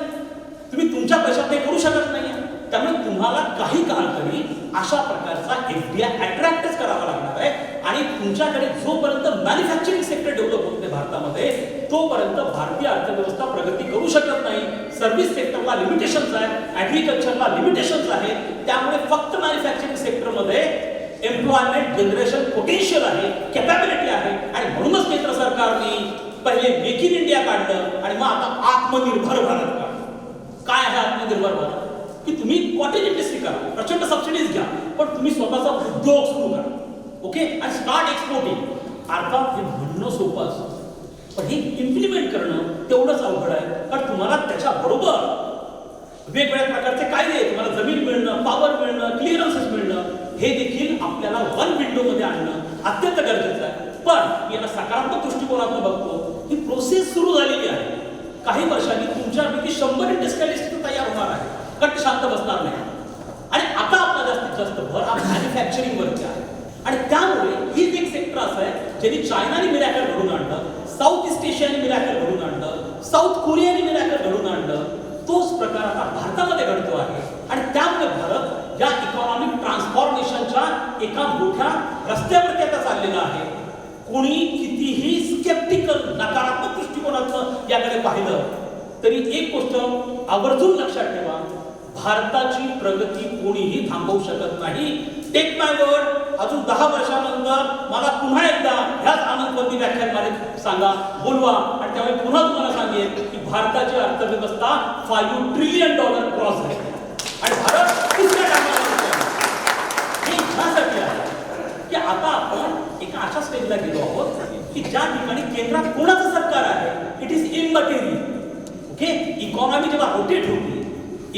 तुम्ही तुमच्या पैशात ते करू शकत नाही. त्यामुळे तुम्हाला काही काळ तरी अशा प्रकारचा FDI अट्रॅक्टच करावा लागणार आहे. आणि तुमच्याकडे जोपर्यंत मॅन्युफॅक्चरिंग सेक्टर डेव्हलप होत नाही भारतामध्ये तोपर्यंत भारतीय अर्थव्यवस्था प्रगती करू शकत नाही. सर्व्हिस सेक्टरला लिमिटेशन्स आहेत, ऍग्रिकल्चरला लिमिटेशन्स आहेत. त्यामुळे फक्त मॅन्युफॅक्चरिंग सेक्टरमध्ये एम्प्लॉयमेंट जनरेशन पोटेन्शियल आहे, कॅपॅबिलिटी आहे. आणि म्हणूनच केंद्र सरकारने पहिले मेक इन इंडिया काढलं आणि मग आता आत्मनिर्भर भारत काढलं. काय आहे आत्मनिर्भर भारत? की तुम्ही कॉटेज इंडस्ट्री करा, प्रचंड सबसिडीज घ्या, पण तुम्ही स्वतःचा उद्योग सुरू करा. ओके, आणि स्टार्ट एक्सपोर्टिंग. अर्थात हे म्हणणं सोपं असतं पण हे इम्प्लिमेंट करणं तेवढंच अवघड आहे. कारण तुम्हाला त्याच्याबरोबर वेगवेगळ्या प्रकारचे कायदे, तुम्हाला जमीन मिळणं, पॉवर मिळणं, क्लिअरन्सेस मिळणं हे देखील आपल्याला वन विंडोमध्ये आणणं अत्यंत गरजेचं आहे. पण मी याला सकारात्मक दृष्टिकोनातून बघतो. ही प्रोसेस सुरू झालेली आहे. काही वर्षांनी तुमच्यापैकी 100 इंडस्ट्रियलिस्ट तयार होणार आहे, कारण शांत बसणार नाही. आणि आता आपला जास्तीत जास्त भर हा मॅन्युफॅक्चरिंग वरती आहे. आणि त्यामुळे हीच एक सेक्टर असं आहे ज्यांनी चायनाने मिरॅकल घडून आणलं, साऊथ ईस्ट एशियाने मिरॅकल घडून आणलं, साऊथ कोरियाने मिरॅकल घडून आणलं. तोच प्रकार आता भारतामध्ये घडतो आहे. आणि त्यामुळे भारत या इकॉनॉमिक ट्रान्सफॉर्मेशनच्या एका मोठ्या रस्त्यावरती आता चाललेला आहे. कोणी कितीही स्केप्टिकल, नकारात्मक दृष्टिकोनातून याकडे पाहिलं तरी एक गोष्ट आवर्जून लक्षात ठेवा, भारताची प्रगती कोणीही थांबवू शकत नाही. टेक माय वर्ड, अजून 10 वर्षानंतर मला पुन्हा एकदा ह्याच आनंदवंती व्याख्यानमालेत सांगा, बोलवा आणि त्यावेळी पुन्हा तुम्हाला सांगेन की भारताची अर्थव्यवस्था $5 ट्रिलियन क्रॉस झाली आणि भारत दुसऱ्या टाकाला. हे ह्यासाठी आहे की आता आपण एका अशा स्टेजला गेलो आहोत की ज्या ठिकाणी केंद्रात कोणाचं सरकार आहे it is immaterial. Okay, economy जेव्हा रोटेट होती,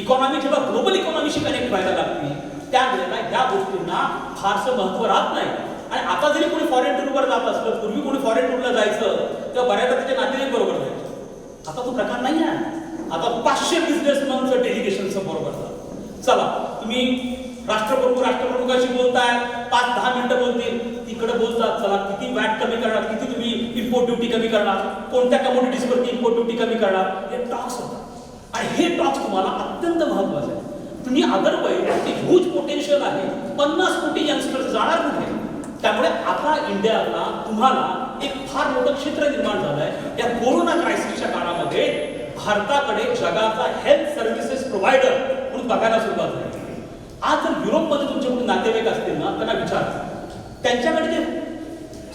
इकॉनॉमी जेव्हा ग्लोबल इकॉनॉमीशी कनेक्ट व्हायला लागते त्यावेळेला या गोष्टींना फारसं महत्व राहत नाही. आणि आता जरी कोणी फॉरेन टूरवर जात असलं, पूर्वी कोणी फॉरेन टूरला जायचं तेव्हा बऱ्याचदा त्याचे नातेवाईक बरोबर जायचे. आता तो प्रकार नाही आहे. आता 500 बिझनेसमनचं डेलिगेशनचं बरोबर जातं. चला, तुम्ही राष्ट्रप्रमुखाशी बोलताय, 5-10 मिनिटं बोलतील, तिकडे बोलतात चला किती वॅट कमी करणार, किती तुम्ही इम्पोर्ट ड्युटी कमी करणार, कोणत्या कमोडिटीजवरती इम्पोर्ट ड्युटी कमी करणार, हे टॉक्स होतात. आणि हे टॉक्स तुम्हाला अत्यंत महत्वाचे आहे. तुम्ही अदरवाईज ते ह्यूज पोटेन्शियल आहे, 50 कोटी यंगस्टर्स जाणार कुठे? त्यामुळे आता इंडियाला तुम्हाला एक फार मोठं क्षेत्र निर्माण झालंय. या कोरोना क्रायसिसच्या काळामध्ये भारताकडे जगाचा हेल्थ सर्व्हिसेस प्रोव्हायडर म्हणून बघायला सुरुवात झाली. आज जर युरोपमध्ये तुमच्याकडून नातेवाईक असतील ना, त्यांना विचारा, त्यांच्याकडे जे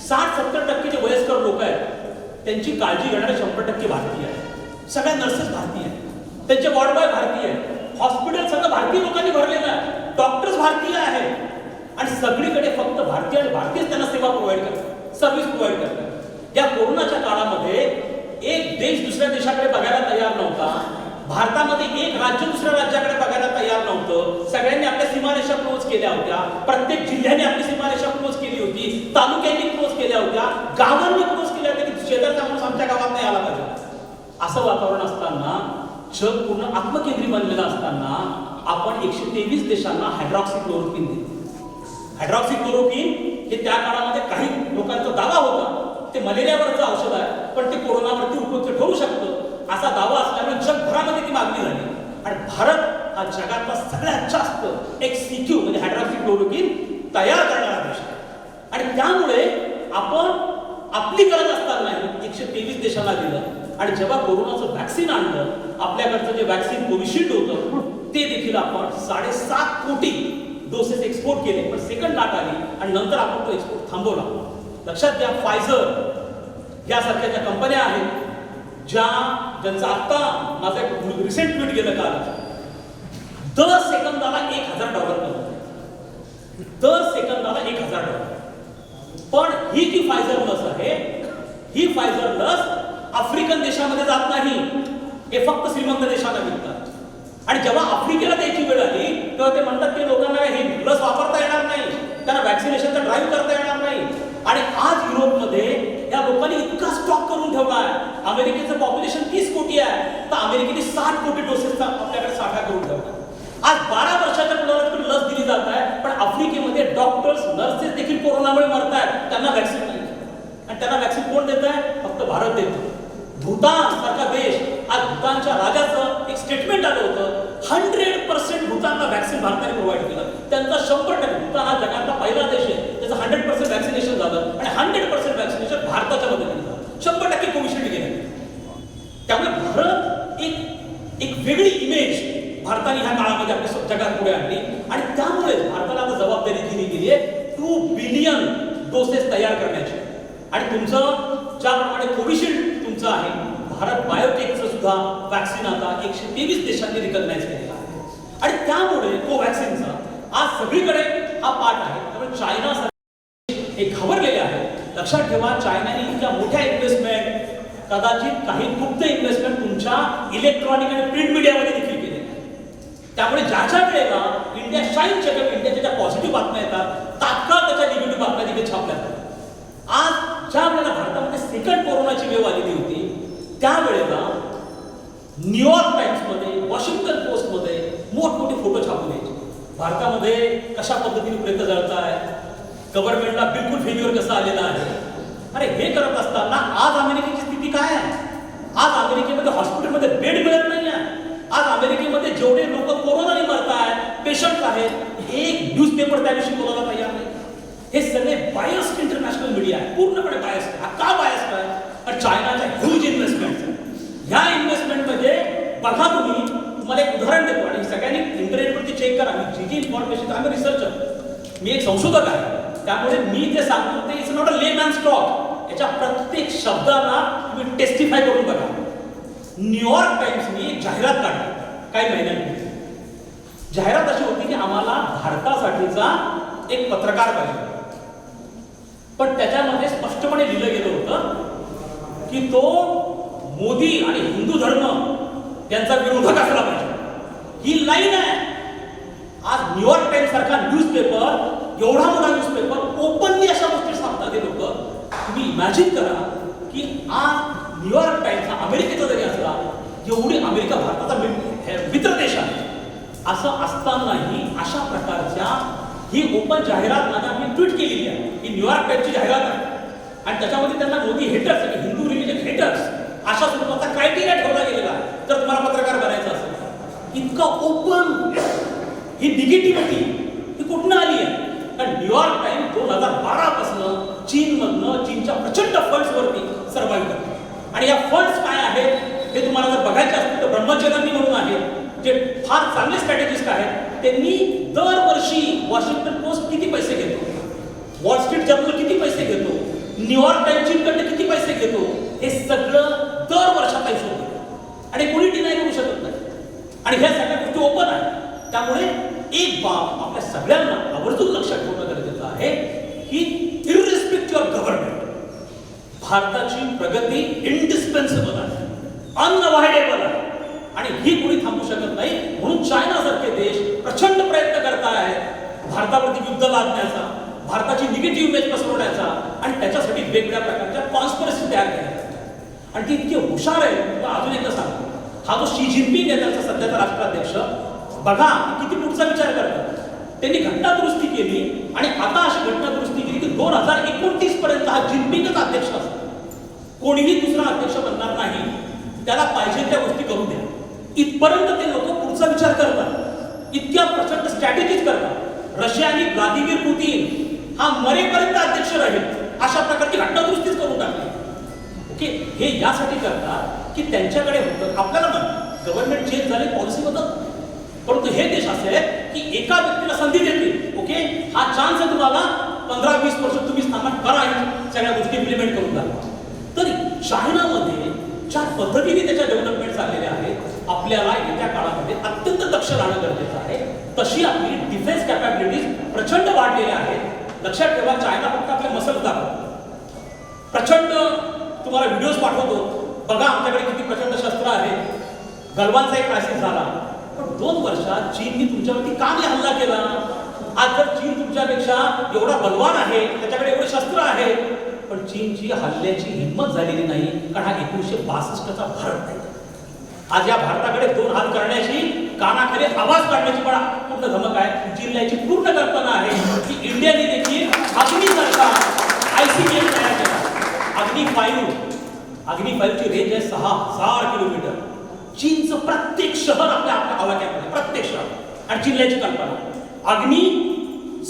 60-70% जे वयस्कर लोक आहेत त्यांची काळजी घेणारे 100% भारतीय आहेत. सगळ्या नर्सेस भारतीय आहेत, त्यांचे वॉर्ड बॉय भारतीय आहेत, हॉस्पिटल सगळं भारतीय लोकांनी भरलेलं आहे, डॉक्टर्स भारतीय आहेत. आणि सगळीकडे फक्त भारतीय आणि भारतीयच त्यांना सेवा प्रोव्हाइड करतात, सर्व्हिस प्रोव्हाइड करतात. या कोरोनाच्या काळामध्ये एक देश दुसऱ्या देशाकडे बघायला तयार नव्हता, भारतामध्ये एक राज्य दुसऱ्या राज्याकडे बघायला तयार नव्हतं. सगळ्यांनी आपल्या सीमारेषा सीमारेषा क्लोज केल्या होत्या, प्रत्येक जिल्ह्याने आपली सीमारेषा क्लोज केली होती, तालुक्यांनी क्लोज केल्या होत्या, गावांनी क्लोज केल्या होत्या की शेजारचा माणूस आमच्या गावात नाही आला पाहिजे. असं वातावरण असताना, जग पूर्ण आत्मकेंद्री बनलेलं असताना आपण 123 देशांना हायड्रॉक्सिक्लोरोक्विन दिली. हायड्रॉक्सिक्लोरोक्विन हे त्या काळामध्ये काही लोकांचा दावा होता ते मलेरियावरचं औषध आहे, पण ते कोरोनावरती उपयुक्त ठरू शकतं असा दावा असल्यामुळे जगभरामध्ये ती मागणी झाली. आणि भारत हा जगातला सगळ्यात जास्त एक CQ म्हणजे हायड्रॉक्सिक्लोरोक्विन तयार करणारा देश आहे. आणि त्यामुळे आपण आपली गरज असतानाही 123 देशांना दिलं. आणि जेव्हा कोरोनाचं व्हॅक्सिन आणलं, आपल्याकडचं जे व्हॅक्सिन कोविशिल्ड होतं ते देखील आपण 7.5 कोटी डोसेस एक्सपोर्ट केले. पण सेकंड लाट आली आणि नंतर आपण तो एक्सपोर्ट थांबवला. लक्षात घ्या, फायझर यासारख्या ज्या कंपन्या आहेत ज्यांचा आत्ता माझं एक रिसेंट ट्विट गेलं काल, दर सेकंदाला $1,000 करतो. दर सेकंदाला $1,000. पण ही जी फायझर लस आहे, ही फायझर लस आफ्रिकन देशामध्ये जात नाही, हे फक्त श्रीमंत देशांना विकतात. आणि जेव्हा आफ्रिकेला द्यायची वेळ आली तेव्हा ते म्हणतात की लोकांना ही लस वापरता येणार नाही, त्यांना व्हॅक्सिनेशनचा ड्राईव्ह करता येणार नाही. आणि आज युरोपमध्ये या लोकांनी इतका स्टॉक करून ठेवला आहे. अमेरिकेचं पॉप्युलेशन 30 कोटी आहे, तर अमेरिकेने 60 कोटी डोसेसचा आपल्याकडे साठा करून ठेवला. आज 12 वर्षाच्या मुलांना लस दिली जात आहे, पण आफ्रिकेमध्ये डॉक्टर्स नर्सेस देखील कोरोनामुळे मरत आहेत, त्यांना व्हॅक्सिन नाही. आणि त्यांना व्हॅक्सिन कोण देत आहे? फक्त भारत देतो. भूतान सारखा देश, आज भूतानच्या राजाचं एक स्टेटमेंट आलं होतं, 100% भूतानला व्हॅक्सिन भारताने प्रोव्हाइड केलं. त्यांचा 100%, भूतान हा जगातला पहिला देश आहे त्याचं 100% व्हॅक्सिनेशन झालं. आणि 100% व्हॅक्सिनेशन भारताच्या मदतीने झालं. 100% कोविशिल्ड गेले. त्यामुळे भारत एक वेगळी इमेज भारताने ह्या काळामध्ये आपल्या जगात पुढे आणली. आणि त्यामुळे भारताला आता जबाबदारी दिली गेली आहे 2 बिलियन डोसेस तयार करण्याची. आणि तुमचं ज्याप्रमाणे कोविशिल्ड तुमचं आहे, भारत बायोटेकचं सुद्धा व्हॅक्सिन आता 123 देशांनी रिकॉग्नाइज केलेला आहे. आणि त्यामुळे कोव्हॅक्सिनचा आज सगळीकडे हा पाठ आहे. त्यामुळे चायना हे घाबरलेले आहे. लक्षात ठेवा, चायनाने इतक्या मोठ्या इन्व्हेस्टमेंट, कदाचित काही गुप्त इन्व्हेस्टमेंट तुमच्या इलेक्ट्रॉनिक आणि प्रिंट मीडियामध्ये देखील केले. त्यामुळे ज्याच्या वेळेला इंडिया शाईन चेकअप, इंडियाच्या ज्या पॉझिटिव्ह बातम्या येतात, तात्काळ त्याच्या निगेटिव्ह बातम्या देखील छापल्या जातात. आज ज्या वेळेला भारतामध्ये सेकंड कोरोनाची वेव आलेली होती, त्यावेळेला न्यूयॉर्क टाइम्समध्ये, वॉशिंग्टन पोस्टमध्ये मोठमोठे फोटो छापून यायचे. भारतामध्ये कशा पद्धतीने प्रेत जळताय, गव्हर्नमेंटला बिलकुल फेल्युअर कसं आलेलं आहे. अरे हे करत असताना आज अमेरिकेची स्थिती काय आहे? आज अमेरिकेमध्ये हॉस्पिटलमध्ये बेड मिळत नाही आहे. आज अमेरिकेमध्ये जेवढे लोक कोरोनाने मरतायत, पेशंट आहेत, एक न्यूजपेपर त्याविषयी बोलायला तयार नाही. हे सगळे बायस्ड इंटरनॅशनल मीडिया आहे, पूर्णपणे बायस्ड. हा का बायस्ड आहे? तर चायनाच्या ह्यूज इन्व्हेस्टमेंट. ह्या इन्व्हेस्टमेंटमध्ये बघा, तुम्हाला एक उदाहरण देतो आणि सगळ्यांनी इंटरनेटवरती चेक करा. मी जी इन्फॉर्मेशन, आम्ही रिसर्चर, मी एक संशोधक आहे, त्यामुळे मी जे सांगतो ते it's not a layman talk. याच्या प्रत्येक शब्दाला तुम्ही टेस्टिफाय करून बघा. न्यूयॉर्क टाइम्सनी एक जाहिरात काढली काही महिन्यांपूर्वी. जाहिरात अशी होती की आम्हाला भारतासाठीचा एक पत्रकार पाहिजे. पण त्याच्यामध्ये स्पष्टपणे लिहिलं गेलं होतं की तो मोदी आणि हिंदू धर्म यांचा विरोधक असला पाहिजे. ही लाईन आहे. आज न्यूयॉर्क टाइम्स सारखा न्यूजपेपर, एवढा मोठा न्यूजपेपर, ओपनली अशा गोष्टी सांगतात हे लोक. तुम्ही इमॅजिन करा की आज न्यूयॉर्क टाइम्स हा अमेरिकेचा जरी असला, एवढी अमेरिका भारताचा मित्र देश आहे, असं असतानाही अशा प्रकारच्या ही ओपन जाहिरात माझा मी ट्विट केलेली आहे. ही न्यूयॉर्क टाइम्सची जाहिरात आहे. आणि त्याच्यामध्ये त्यांना मोदी हेटर्स आणि हिंदू रिलिजन हेटर्स अशा स्वरूपाचा क्रायटेरिया ठेवला गेलेला आहे जर तुम्हाला पत्रकार बनायचं असेल. इतका ओपन ही निगेटिव्हिटी ही कुठनं आली आहे? कारण न्यूयॉर्क टाइम्स 2012 पासून चीनमधनं, चीनच्या प्रचंड फंड्सवरती सर्वाईव्ह करते. आणि या फंड्स काय आहेत हे तुम्हाला जर बघायचे असतील तर ब्रह्मचरणी म्हणून आहेत, जे फार चांगले स्ट्रॅटेजिस्ट आहेत. त्यांनी दरवर्षी वॉशिंग्टन पोस्ट किती पैसे घेतो, वॉल स्ट्रीट जर्नल किती पैसे घेतो, न्यूयॉर्क टाइम्स चीनकडनं किती पैसे घेतो, हे सगळं दर वर्षात हिशोब घेतो. आणि कोणी डिनाय करू शकत नाही. आणि ह्या सगळ्या गोष्टी ओपन आहेत. त्यामुळे एक बाब आपल्या सगळ्यांना आवर्जून लक्षात ठेवणं गरजेचं आहे की इररिस्पेक्टिव्ह ऑफ गव्हर्नमेंट, भारताची प्रगती इंडिस्पेन्सिबल आहे, अनअवॉइडेबल आहे. आणि ही कोणी थांबू शकत नाही. म्हणून चायनासारखे देश प्रचंड प्रयत्न करत आहेत भारतावरती युद्ध लादण्याचा, भारताची निगेटिव्ह इमेज पसरवण्याचा आणि त्याच्यासाठी वेगवेगळ्या प्रकारच्या कॉन्स्पिरसी तयार केल्या. आणि ती इतकी हुशार आहे. तुला अजून एकदा सांगतो, हा जो शी जिनपिंग आहे त्यांचा सध्याचा राष्ट्राध्यक्ष, बघा किती पुढचा विचार करतात. त्यांनी घटना दुरुस्ती केली आणि आता अशी घटना दुरुस्ती केली की 2029 पर्यंत हा जिनपिंगच अध्यक्ष असतो. कोणीही दुसरा अध्यक्ष बनणार नाही, त्याला पाहिजे त्या गोष्टी करू द्या. इथपर्यंत ते लोक पुढचा विचार करतात, इतक्या प्रचंड स्ट्रॅटेजीज करतात. रशिया आणि व्लादिमीर पुतीन हा मरेपर्यंत अध्यक्ष राहील अशा प्रकारची घटना दुरुस्तीच करून टाकली. ओके, हे यासाठी करतात की त्यांच्याकडे होतं आपल्याला म्हणतात गव्हर्नमेंट चेंज झाले, पॉलिसी बदलत, परंतु हे देश असे आहेत की एका व्यक्तीला संधी देतील. ओके, हा चान्स आहे तुम्हाला, 15-20 वर्ष तुम्ही स्थानात करा, सगळ्या गोष्टी इम्प्लिमेंट करून दाखवा. तरी चायनामध्ये ज्या पद्धतीने त्याच्या डेव्हलपमेंट झालेल्या आहेत, आपल्याला येत्या काळामध्ये अत्यंत दक्ष राहणं गरजेचं आहे. तशी आपली डिफेन्स कॅपॅबिलिटीज प्रचंड वाढलेल्या आहेत. लक्षात ठेवा, चायना फक्त आपले मसल दाखवतो, प्रचंड तुम्हाला व्हिडिओज पाठवतो, बघा आमच्याकडे किती प्रचंड शस्त्र आहेत. गलवानचा एक क्रायसिस झाला, पण 2 वर्षात चीनने तुमच्यावरती का नाही हल्ला केला? आज जर चीन तुमच्यापेक्षा एवढा बलवान आहे, त्याच्याकडे एवढे शस्त्र आहे, पण चीनची हल्ल्याची हिंमत झालेली नाही, कारण हा 1962चा भारत नाही. आज या भारताकडे 2 हात करण्याची, कानाखाली आवाज काढण्याची पण पूर्ण धमक आहे. चीनला याची पूर्ण कल्पना आहे की इंडियाने देखील अग्नीसारखा ICBM तयार केला. अग्नी 5 ची रेंज आहे 6000 किलोमीटर. चीनचं प्रत्येक शहर आपल्या आवाक्यामध्ये, प्रत्येक शहर. आणि चीनला याची कल्पना. अग्नी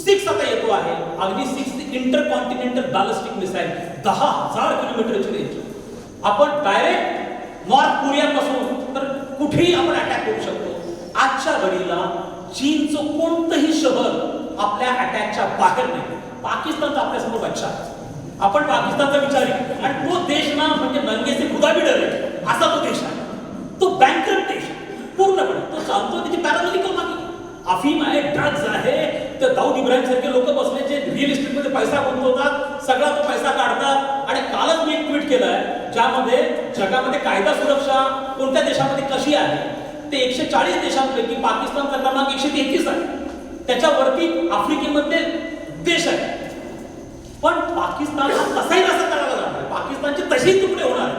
6 आता येतो आहे. अग्नी 6 इंटरकॉन्टिनेंटल बॅलिस्टिक मिसाईल, 10,000 किलोमीटरची रेंज. आपण डायरेक्ट नॉर्थ कोरियापासून तर कुठेही आपण अटॅक करू शकतो. आजच्या घडीला चीनचं कोणतंही शहर आपल्या अटॅकच्या बाहेर नाही. पाकिस्तानचा आपल्यासमोर बच्चा, आपण पाकिस्तानचा विचार करू, आणि तो देश ना म्हणजे नंगेसे खुदाबी डर आहे असा तो देश आहे. तो बँकरप्ट देश पूर्णपणे. तो चालतो त्याची पॅरालिकल मागे, अफीम आहे, ड्रग्ज आहे. तर दाऊद इब्राहिम सारखे लोक बसले जे रिअल इस्टेटमध्ये पैसा गुंतवतात, सगळा तो पैसा काढतात. आणि कालच मी एक ट्विट केलंय ज्यामध्ये जगामध्ये कायदा सुरक्षा कोणत्या देशामध्ये कशी आहे ते 140 देशांपैकी पाकिस्तानचा क्रमांक 133 आहे. त्याच्यावरती आफ्रिकेमध्ये देश आहे. पण पाकिस्तान हा तसाही असं करायला जाणार, पाकिस्तानचे तसेही तुकडे होणार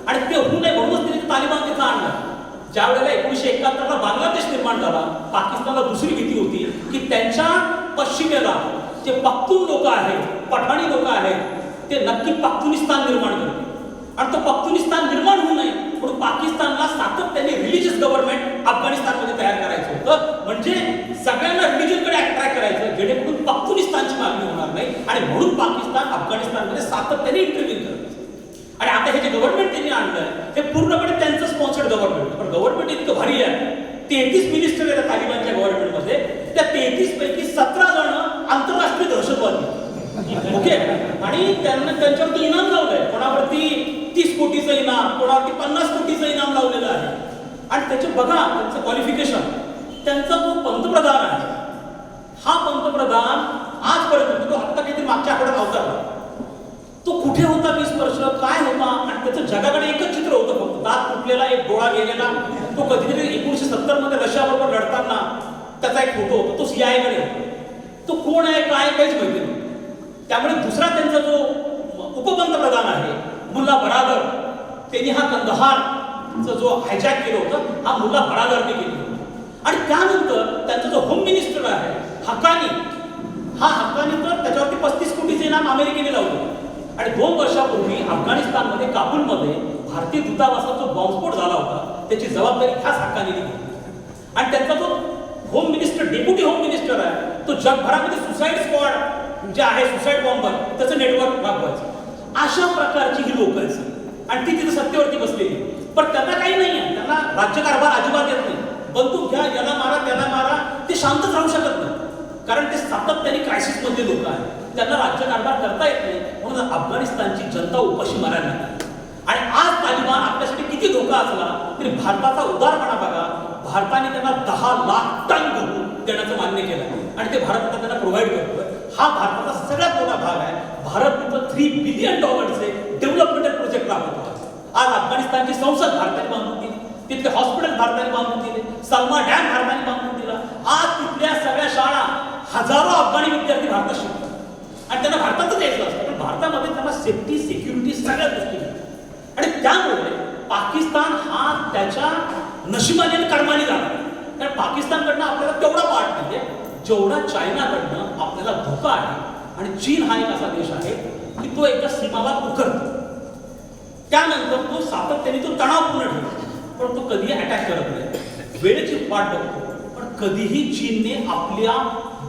आणि ते होऊ नये म्हणूनच तिने तालिबान तिथं आणलं. ज्या वेळेला 1971ला बांगलादेश निर्माण झाला, पाकिस्तानला दुसरी भीती होती की त्यांच्या पश्चिमेला जे पख्तून लोक आहेत, पठाणी लोक आहेत, ते नक्की पख्तुनिस्तान निर्माण करतील. आणि तो पख्तुनिस्तान निर्माण होऊ नये म्हणून पाकिस्तानला सातत्याने रिलीजियस गव्हर्नमेंट अफगाणिस्तानमध्ये तयार करायचं होतं. म्हणजे सगळ्यांना रिलीजनकडे अट्रॅक्ट करायचं, जेणेकरून पख्तुनिस्तानची मागणी होणार नाही. आणि म्हणून पाकिस्तान अफगाणिस्तानमध्ये सातत्याने इंटरव्ह्यू करत. आणि आता हे जे गव्हर्नमेंट त्यांनी आणलंय हे पूर्णपणे त्यांचं स्पॉन्सर्ड गव्हर्नमेंट. पण गव्हर्नमेंट इतकं भारी आहे, 33 मिनिस्टर आहेत तालिबानच्या गव्हर्नमेंटमध्ये. त्या 33 पैकी 17 जण आंतरराष्ट्रीय दहशतवादी. ओके, आणि त्यांना त्यांच्यावरती इनाम लावलंय. कोणावरती 30 कोटीचं इनाम, कोणावरती 50 कोटीचं इनाम लावलेलं आहे. आणि त्याचे बघा त्यांचं क्वालिफिकेशन. त्यांचा जो पंतप्रधान आहे, हा पंतप्रधान आजपर्यंत, तो आत्ता काहीतरी मागच्या आठवड्यात अवतरला, तो कुठे होता 20 वर्ष, काय होता? आणि त्याचं जगाकडे एकच चित्र होतं फक्त, दात तुटलेला, एक डोळा गेलेला. तो कधीतरी 1970 मध्ये रशियाबरोबर लढताना त्याचा एक फोटो होता, तो CIA कडे होता. तो कोण आहे, काय, काहीच माहिती नाही. त्यामुळे दुसरा त्यांचा जो उपपंतप्रधान आहे मुल्ला बरादर, त्यांनी हा कंदहारचा जो हायजॅक केलं होतं, हा मुल्ला बरादरने केलं. आणि त्यानंतर त्यांचा जो होम मिनिस्टर आहे हक्कानी, हा हक्कानी तर त्याच्यावरती 35 कोटीचे इनाम अमेरिकेने लावले. आणि 2 वर्षापूर्वी अफगाणिस्तानमध्ये, काबूलमध्ये भारतीय दूतावासाचा जो बॉम्बस्फोट झाला होता, त्याची जबाबदारी ह्याच हक्कानी घेतली. आणि त्यांचा जो home minister, deputy home minister आहे, तो जगभरामध्ये सुसाईड स्क्वॉड जे आहे, सुसाईड बॉम्बर, त्याचं नेटवर्क राबवायचं. अशा प्रकारची ही लोक आहेत आणि ती तिथे सत्तेवरती बसलेली. पण त्यांना काही नाही आहे, त्यांना राज्यकारभार अजिबात येत नाही. बंदूक घ्या, याला मारा, त्याला मारा, ते शांतच राहू शकत नाही. कारण ते सातत्याने क्रायसिसमध्ये लोक आहेत, त्यांना राज्यकारभार करता येत नाही. म्हणून अफगाणिस्तानची जनता उपाशी मारायला लागली. आणि आज तालिबान आपल्यासाठी किती धोका असला तरी भारताचा उदारपणा बघा. भारताने त्यांना 10 लाख टन गहू देण्याचं मान्य केलं आणि ते भारत आता त्यांना प्रोव्हाइड करतोय. हा भारताचा सगळ्यात मोठा भाग आहे. भारत तिथं $3 बिलियन डेव्हलपमेंट प्रोजेक्ट राबवतो. आज अफगाणिस्तानची संसद भारताने बांधून दिली, तिथले हॉस्पिटल भारताने बांधून दिले, सलमा डॅम भारताने बांधून दिला. आज तिथल्या सगळ्या शाळा हजारो अफगाणी विद्यार्थी भारतात शिकतात आणि त्यांना भारतातच यायचं असतं, पण भारतामध्ये त्यांना सेफ्टी सिक्युरिटी सगळ्या गोष्टी मिळतात आणि त्यामुळे पाकिस्तान हा त्याच्या नशिबाने आणि कर्माने झाला. कारण पाकिस्तानकडनं आपल्याला तेवढा पाठ नाहीये जेवढा चायनाकडनं आपल्याला धोका आहे. आणि चीन हा एक असा देश आहे की तो एकदा सीमाला उकरतो, त्यानंतर तो सातत्याने तो तणावपूर्ण ठेवतो, पण तो कधीही अटॅक करत नाही, वेळेची वाट बघतो. पण कधीही चीनने आपल्या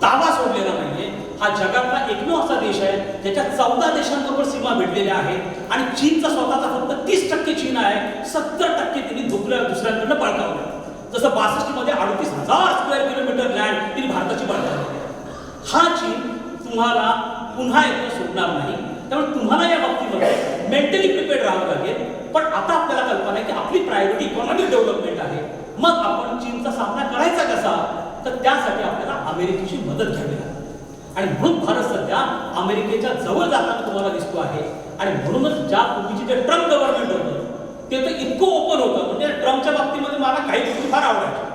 दावा सोडलेला नाहीये. हा जगातला एकमेव असा देश आहे ज्याच्या 14 देशांबरोबर सीमा भेटलेल्या आहेत आणि चीनचा स्वतःचा फक्त 30% चीन आहे, 70% त्यांनी दुसऱ्यांकडनं बळकावलं. जसं 62 मध्ये 38,000 स्क्वेअर किलोमीटर लँड त्यांनी भारताची बळकावली. हा चीन तुम्हाला पुन्हा एकदा सोडणार नाही. त्यामुळे तुम्हाला या बाबतीमध्ये मेंटली प्रिपेअर्ड राहावं लागेल. पण आता आपल्याला कल्पना आहे की आपली प्रायोरिटी इकॉनॉमिक डेव्हलपमेंट आहे. मग आपण चीनचा सामना करायचा कसा, तर त्यासाठी आपल्याला अमेरिकेची मदत घ्यावी लागेल. आणि म्हणून भारत सध्या अमेरिकेच्या जवळ जाताना तुम्हाला दिसतो आहे. आणि म्हणूनच ज्या पूर्वीची जे ट्रम्प गव्हर्नमेंट होतं ते तर इतकं ओपन होतं, म्हणजे ट्रम्पच्या बाबतीमध्ये मला काही गोष्टी फार आवडायच्या.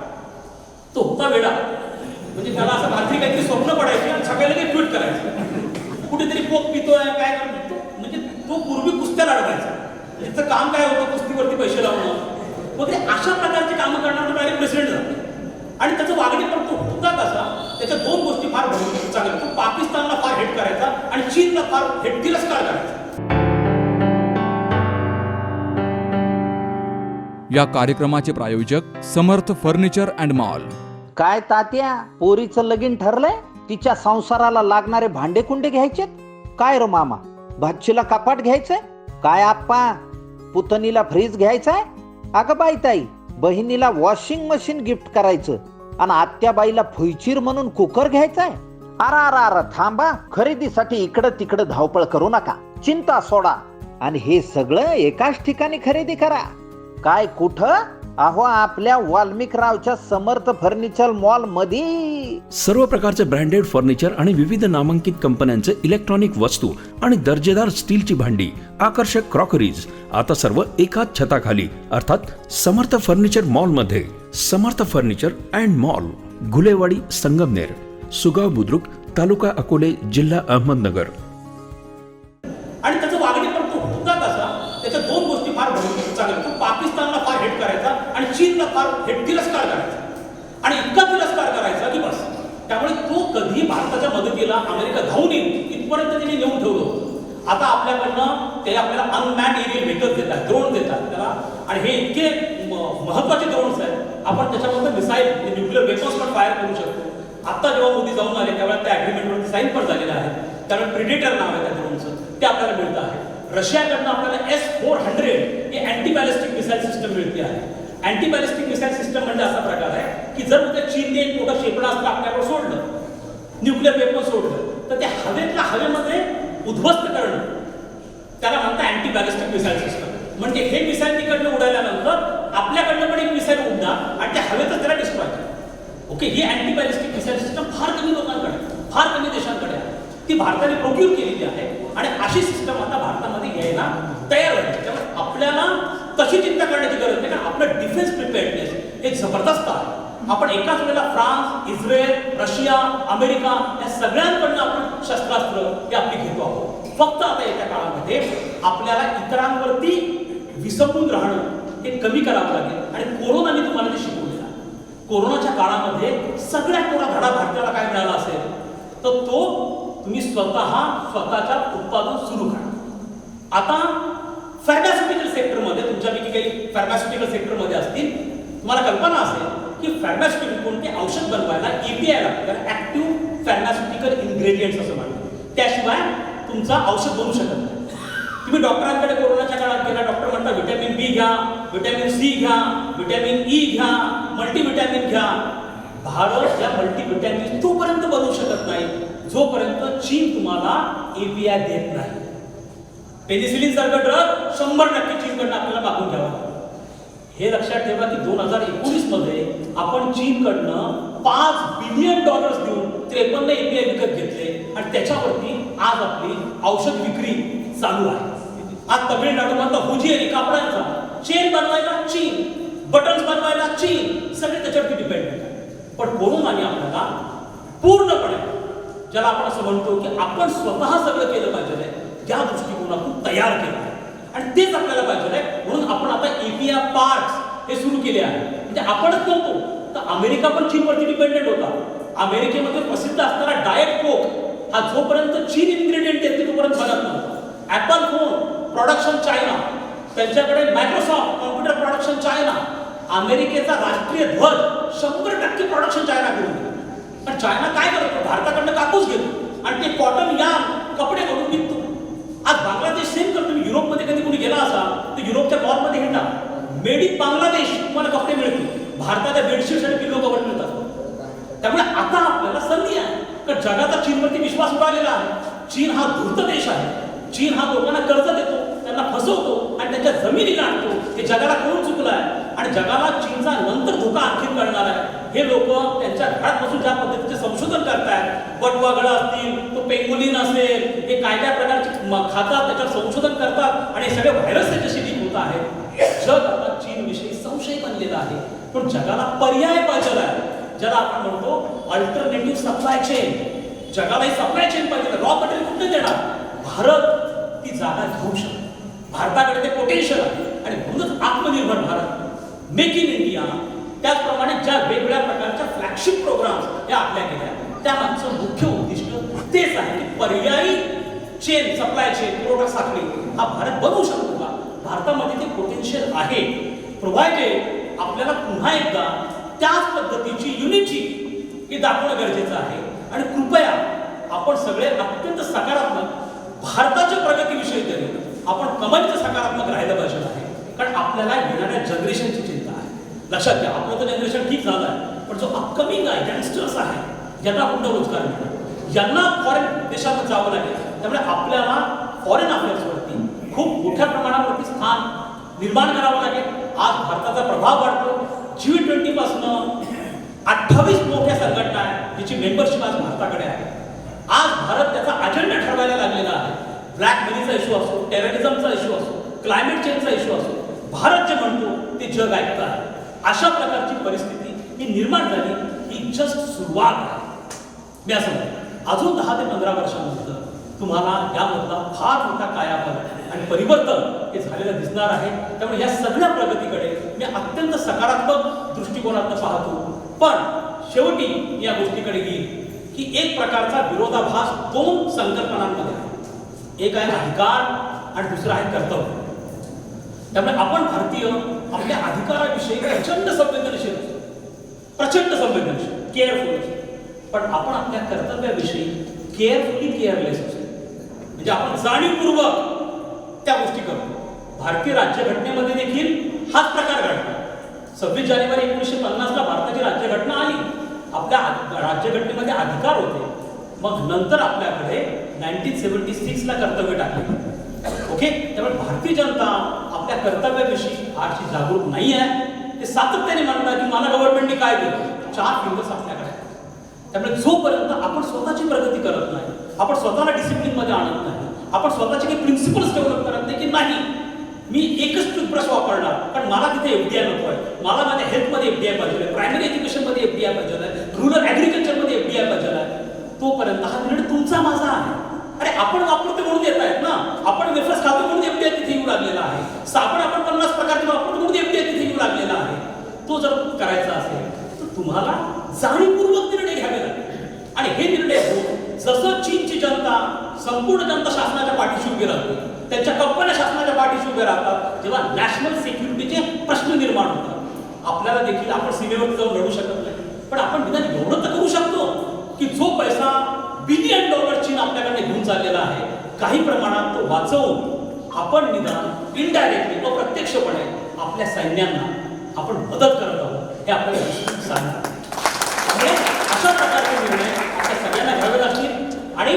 तो होता वेडा, म्हणजे त्याला असं रात्री काहीतरी स्वप्न पडायचे आणि सगळ्याला काही ट्विट करायचं, कुठेतरी कोक पितोय काय करतो. म्हणजे तो पूर्वी कुस्त्या लढवायचा, त्याचं काम काय होतं कुस्तीवरती पैसे लावणं वगैरे अशा प्रकारची कामं करणारा डायरेक्ट प्रेसिडेंट झाले. आणि त्याचं वागणे पण तो होता कसा, त्याच्या दोन गोष्टी फार चांगल्या, तो पाकिस्तानला फार हेट करायचा आणि चीनला फार तिरस्कार करायचा. या कार्यक्रमाचे प्रायोजक समर्थ फर्निचर अँड मॉल. काय तात्या, पोरीचं लगीन ठरलंय, तिच्या संसाराला लागणारे भांडे कुंडे घ्यायचेत. काय रे मामा, भाचीला कपाट घ्यायचंय. काय आप्पा, पुतणीला फ्रीज घ्यायचाय. अगं बाई ताई, बहिणीला वॉशिंग मशीन गिफ्ट करायचं आणि आत्याबाईला फुईचीर म्हणून कुकर घ्यायचाय. अरा थांबा, खरेदीसाठी इकडं तिकडं धावपळ करू नका, चिंता सोडा आणि हे सगळं एकाच ठिकाणी खरेदी करा. काय कुठं? अहो, आपल्या वाल्मिकरावच्या समर्थ फर्निचर मॉल मध्ये. सर्व प्रकारचे ब्रँडेड फर्निचर आणि विविध नामांकित कंपन्यांचे इलेक्ट्रॉनिक वस्तू आणि दर्जेदार स्टीलची भांडी, आकर्षक क्रॉकरीज आता सर्व एकाच छताखाली, अर्थात समर्थ फर्निचर मॉल मध्ये. Samarth furniture and mall, Ghulewadi, Sangamner, Sugaon Budruk, तालुका अकोले, जिल्हा अहमदनगर. आणि त्याचं वागणे पण तो होता कसा, त्याच्या दोन गोष्टी फार चांगल्या, तो पाकिस्तानला फार हेट करायचा आणि चीनला फार तिरस्कार करायचा. आणि इतका तिरस्कार करायचा की बस. त्यामुळे तो कधी भारताच्या मदतीला अमेरिका धावून येईल इथपर्यंत त्यांनी नेऊन ठेवलं. आता आपल्याकडनं ते आपल्याला अनमॅन एरियल व्हेकल्स देतात, ड्रोन देतात त्याला. आणि हे इतके महत्वाचे ड्रोन्स आहेत, आपण त्याच्यामध्ये मिसाईल न्यूक्लिअर वेपन्स पण फायर करू शकतो. आता जेव्हा मोदी जाऊन आले त्यावेळेला त्या अग्रीमेंटवरती साईन पण झालेलं आहे. कारण प्रिडेटर नाव आहे त्या ड्रोनचं, ते आपल्याला मिळतं आहे. रशियाकडनं आपल्याला S-400 ही अँटी बॅलिस्टिक मिसाईल सिस्टम मिळते आहे. अँटी बॅलिस्टिक मिसाईल सिस्टम म्हणजे असा प्रकार आहे की जर उद्या चीनने एक मोठं क्षेपणास्त्र आपल्यावर सोडलं, न्यूक्लिअर वेपन सोडलं, तर ते हवेतल्या हवेमध्ये उद्ध्वस्त करणं, त्याला म्हणतात अँटी बॅलिस्टिक मिसाईल सिस्टम. म्हणजे हे मिसाईल तिकडनं उडाल्यानंतर आपल्याकडनं पण एक मिसाईल उडणार आणि त्या हवेतच त्याला डिस्ट्रॉय करा. ओके, ही अँटी बॅलिस्टिक मिसाईल सिस्टम फार कमी लोकांकडे, फार कमी देशांकडे आहे. ती भारताने प्रोक्यूर केलेली आहे आणि अशी सिस्टम आता भारतामध्ये यायला तयार होते. त्यामुळे आपल्याला तशी चिंता करण्याची गरज नाही, कारण आपलं डिफेन्स प्रिपेअर्डनेस हे जबरदस्त आहे. आपण एकाच वेळेला फ्रान्स, इस्रायल, रशिया, अमेरिका या सगळ्यांकडनं आपण शस्त्रास्त्र हे आपली घेतो आहोत. फक्त आता येत्या काळामध्ये आपल्याला इतरांवरती विसंबून राहणं हे कमी करावं लागेल. आणि कोरोनाने तुम्हाला ते शिकवलेलं आहे. कोरोनाच्या काळामध्ये सगळ्यात मोठा धडा भारताला काय मिळाला असेल तर तो तुम्ही स्वतःच्या उत्पादन सुरू करा. आता फार्मास्युटिकल सेक्टरमध्ये तुमच्यापैकी काही फार्मास्युटिकल सेक्टरमध्ये असतील, तुम्हाला कल्पना असेल की फार्मास्युटिकल कोणते औषध बनवायला API लागतं, त्याला ऍक्टिव्ह फार्मास्युटिकल इन्ग्रेडियंट्स असं म्हणतात. त्याशिवाय तुमचं औषध बनू शकत नाही. तुम्ही डॉक्टरांकडे कोरोनाच्या काळात गेला, डॉक्टर म्हणतात व्हिटॅमिन B घ्या, व्हिटॅमिन C घ्या, व्हिटॅमिन E घ्या, मल्टीव्हिटॅमिन घ्या. भारत या मल्टीव्हिटॅमिन तोपर्यंत बनवू शकत नाही जोपर्यंत चीन तुम्हाला API देत नाही. पेनिसिलिन सारखं ड्रग 100% चीनकडनं आपल्याला मागून घ्यावा. हे लक्षात ठेवा की 2019 मध्ये आपण चीनकडनं $5 बिलियन देऊन 53 API विकत घेतले आणि त्याच्यावरती आज आपली औषध विक्री चालू आहे. आज तमिळनाडूमधला हुजियरी कापडांचा चेन बनवायला चीन, बटन्स बनवायला चीन, सगळे त्याच्यावरती डिपेंड आहे. पण कोरोनाने आपल्याला पूर्णपणे ज्याला आपण असं म्हणतो की आपण स्वतः सगळं केलं पाहिजे आहे, त्या दृष्टिकोनातून तयार केलं आहे आणि तेच आपल्याला पाहिजे आहे. म्हणून आपण आता एपीआय पार्ट्स हे सुरू केले आहे. म्हणजे आपणच नव्हतो तर अमेरिका पण चीनवरती डिपेंडेंट होता. अमेरिकेमध्ये प्रसिद्ध असणारा डाएट कोक हा जोपर्यंत चीन इन्ग्रेडियंट येते तोपर्यंत बनत नव्हता. ऍपल फोन प्रोडक्शन चायना, त्यांच्याकडे मायक्रोसॉफ्ट कॉम्प्युटर प्रोडक्शन चायना, अमेरिकेचा राष्ट्रीय ध्वज 100% प्रोडक्शन चायनाकडून. पण चायना काय करतो, भारताकडनं कापूस घेतो आणि ते कॉटन यार्न कपडे करून विकतो. आज बांगलादेश सेम करतो. तुम्ही युरोपमध्ये कधी कोणी गेला असाल तर युरोपच्या मॉलमध्ये हिंडा, मेड इन बांगलादेश तुम्हाला कपडे मिळतील. भारताच्या बेडशीट्स आणि पिलो कव्हर मिळतात. त्यामुळे आता आपल्याला संधी आहे, कारण जगाचा चीनवरती विश्वास उडालेला आहे. चीन हा धूर्त देश आहे. चीन हा लोकांना कर्ज देतो, त्यांना फसवतो आणि त्यांच्या जमिनीला आणतो. हे जगाला कळून चुकलं आहे आणि जगाला चीनचा नंतर धोका आणखी कळणार आहे. हे लोक त्यांच्या घरात बसून ज्या पद्धतीचे संशोधन करतायत, वटवाघळं असतील, तो पेंगुलिन असेल, हे काय काय प्रकारचे खातात त्याच्यावर संशोधन करतात आणि हे सगळे व्हायरस त्याच्याशी लीक होत आहे. जग आता चीन विषयी संशय बनलेला आहे. पण जगाला पर्याय पाहिजे आहे, ज्याला आपण म्हणतो अल्टरनेटिव्ह सप्लाय चेन. जगाला ही सप्लाय चेन पाहिजे. रॉ मटेरियल कुठे देणार? भारत ती जागा घेऊ शकतो. भारताकडे ते पोटेन्शियल आहे आणि म्हणूनच आत्मनिर्भर भारत, मेक इन इंडिया, त्याचप्रमाणे ज्या वेगवेगळ्या प्रकारच्या फ्लॅगशिप प्रोग्राम्स या आपल्या केल्या, त्यामागचं मुख्य उद्दिष्ट तेच आहे की पर्यायी चेन, सप्लाय चेन, पुरवठा साखळी हा भारत बनवू शकतो का? भारतामध्ये ते पोटेन्शियल आहे. प्रोव्हायडेड आपल्याला पुन्हा एकदा त्याच पद्धतीची युनिटी हे दाखवणं गरजेचं आहे. आणि कृपया आपण सगळे अत्यंत सकारात्मक भारताच्या प्रगतीविषयी तरी आपण कमालीचं सकारात्मक राहिलं पाहिजे आहे. कारण आपल्याला येणाऱ्या जनरेशनची चिंता आहे. लक्षात घ्या, आपलं तर जनरेशन ठीक झालं आहे, पण जो अपकमिंग आहे, यंगस्टर्स आहे, ज्यांना पुन्हा रोजगार मिळतो, यांना फॉरेन देशात जावं लागेल. त्यामुळे आपल्याला फॉरेन अफेअर्सवरती खूप मोठ्या प्रमाणावरती स्थान निर्माण करावं लागेल. आज भारताचा प्रभाव वाढतो. G20 पासून 28 मोठ्या संघटना आहेत जिची मेंबरशिप आज भारताकडे आहे. आज भारत त्याचा अजेंडा ठरवायला लागलेला आहे. ब्लॅक मनीचा इश्यू असो, टेररिझमचा इश्यू असो, क्लायमेट चेंजचा इश्यू असो, भारत जे म्हणतो ते जग ऐकतं आहे. अशा प्रकारची परिस्थिती ही निर्माण झाली, ही जस्ट सुरुवात आहे. मी असं म्हणतो, अजून 10 ते 15 वर्षांनंतर तुम्हाला यामधला फार मोठा कायापालट आणि परिवर्तन हे झालेलं दिसणार आहे. त्यामुळे या सगळ्या प्रगतीकडे मी अत्यंत सकारात्मक दृष्टिकोनातून पाहतो. पण शेवटी या गोष्टीकडे येईल की एक प्रकारचा विरोधाभास दोन संकल्पनांमध्ये आहे. एक आहे अधिकार आणि दुसरा आहे कर्तव्य. त्यामुळे आपण भारतीय आपल्या अधिकाराविषयी प्रचंड संवेदनशील, केअरफुल, पण आपण आपल्या कर्तव्याविषयी केअरफुली केअरलेस असतो. म्हणजे आपण जाणीवपूर्वक त्या गोष्टी करतो. भारतीय राज्यघटनेमध्ये देखील हाच प्रकार घडला. 26 जानेवारी 1950ला भारताची राज्यघटना आली. आपल्या राज्यघटनेमध्ये अधिकार होते. मग नंतर आपल्याकडे 1976ला कर्तव्य टाकले. ओके, त्यामुळे भारतीय जनता आपल्या कर्तव्याविषयी फारशी जागरूक नाही आहे. ते सातत्याने म्हणतात की मला गव्हर्नमेंटने काय दिलं. 4 फिंगर्स आपल्याकडे. त्यामुळे जोपर्यंत आपण स्वतःची प्रगती करत नाही, आपण स्वतःला डिसिप्लिन मध्ये आणत नाही, आपण स्वतःचे काही प्रिन्सिपल्स डेव्हलप करत नाही की नाही मी एकच टूथब्रश वापरणार पण मला तिथे एफडीआय नको आहे, मला माझ्या हेल्थमध्ये एफडीआय पाहिजे आहे, प्रायमरी एज्युकेशनमध्ये एफडीआय पाहिजे आहे, रुरल ॲग्रिकल्चरमध्ये एफडीआय पाहिजे आहे, तोपर्यंत हा निर्णय तुमचा माझा आहे. अरे आपण वापरतो म्हणून देत आहेत ना, आपण वेफर्स खातो म्हणून एफडीआय तिथे येऊ लागलेला आहे, साबण आपण 50 प्रकारचे वापरतो म्हणून एफडीआय तिथे येऊ लागलेला आहे. तो जर करायचा असेल तर तुम्हाला जाणीवपूर्वक निर्णय घ्यावे लागेल. आणि हे निर्णय होऊन जसं चीनची जनता, संपूर्ण जनता शासनाच्या पाठीशी उभी राहते, त्यांच्या कंपन्या शासनाच्या पाठीशी उभे राहतात, जेव्हा नॅशनल सिक्युरिटीचे प्रश्न निर्माण होतात, आपल्याला देखील आपण सीमेवर जाऊन लढू शकत नाही, पण आपण निदान एवढं तर करू शकतो की जो पैसा $1 बिलियन चीन आपल्याकडे घेऊन चाललेला आहे, काही प्रमाणात तो वाचवून आपण निदान इनडायरेक्टली अप्रत्यक्षपणे आपल्या सैन्यांना आपण मदत करत आहोत हे आपल्याला सांगणार. त्यामुळे अशा प्रकारचे निर्णय आपल्या सगळ्यांना घ्यावे लागतील आणि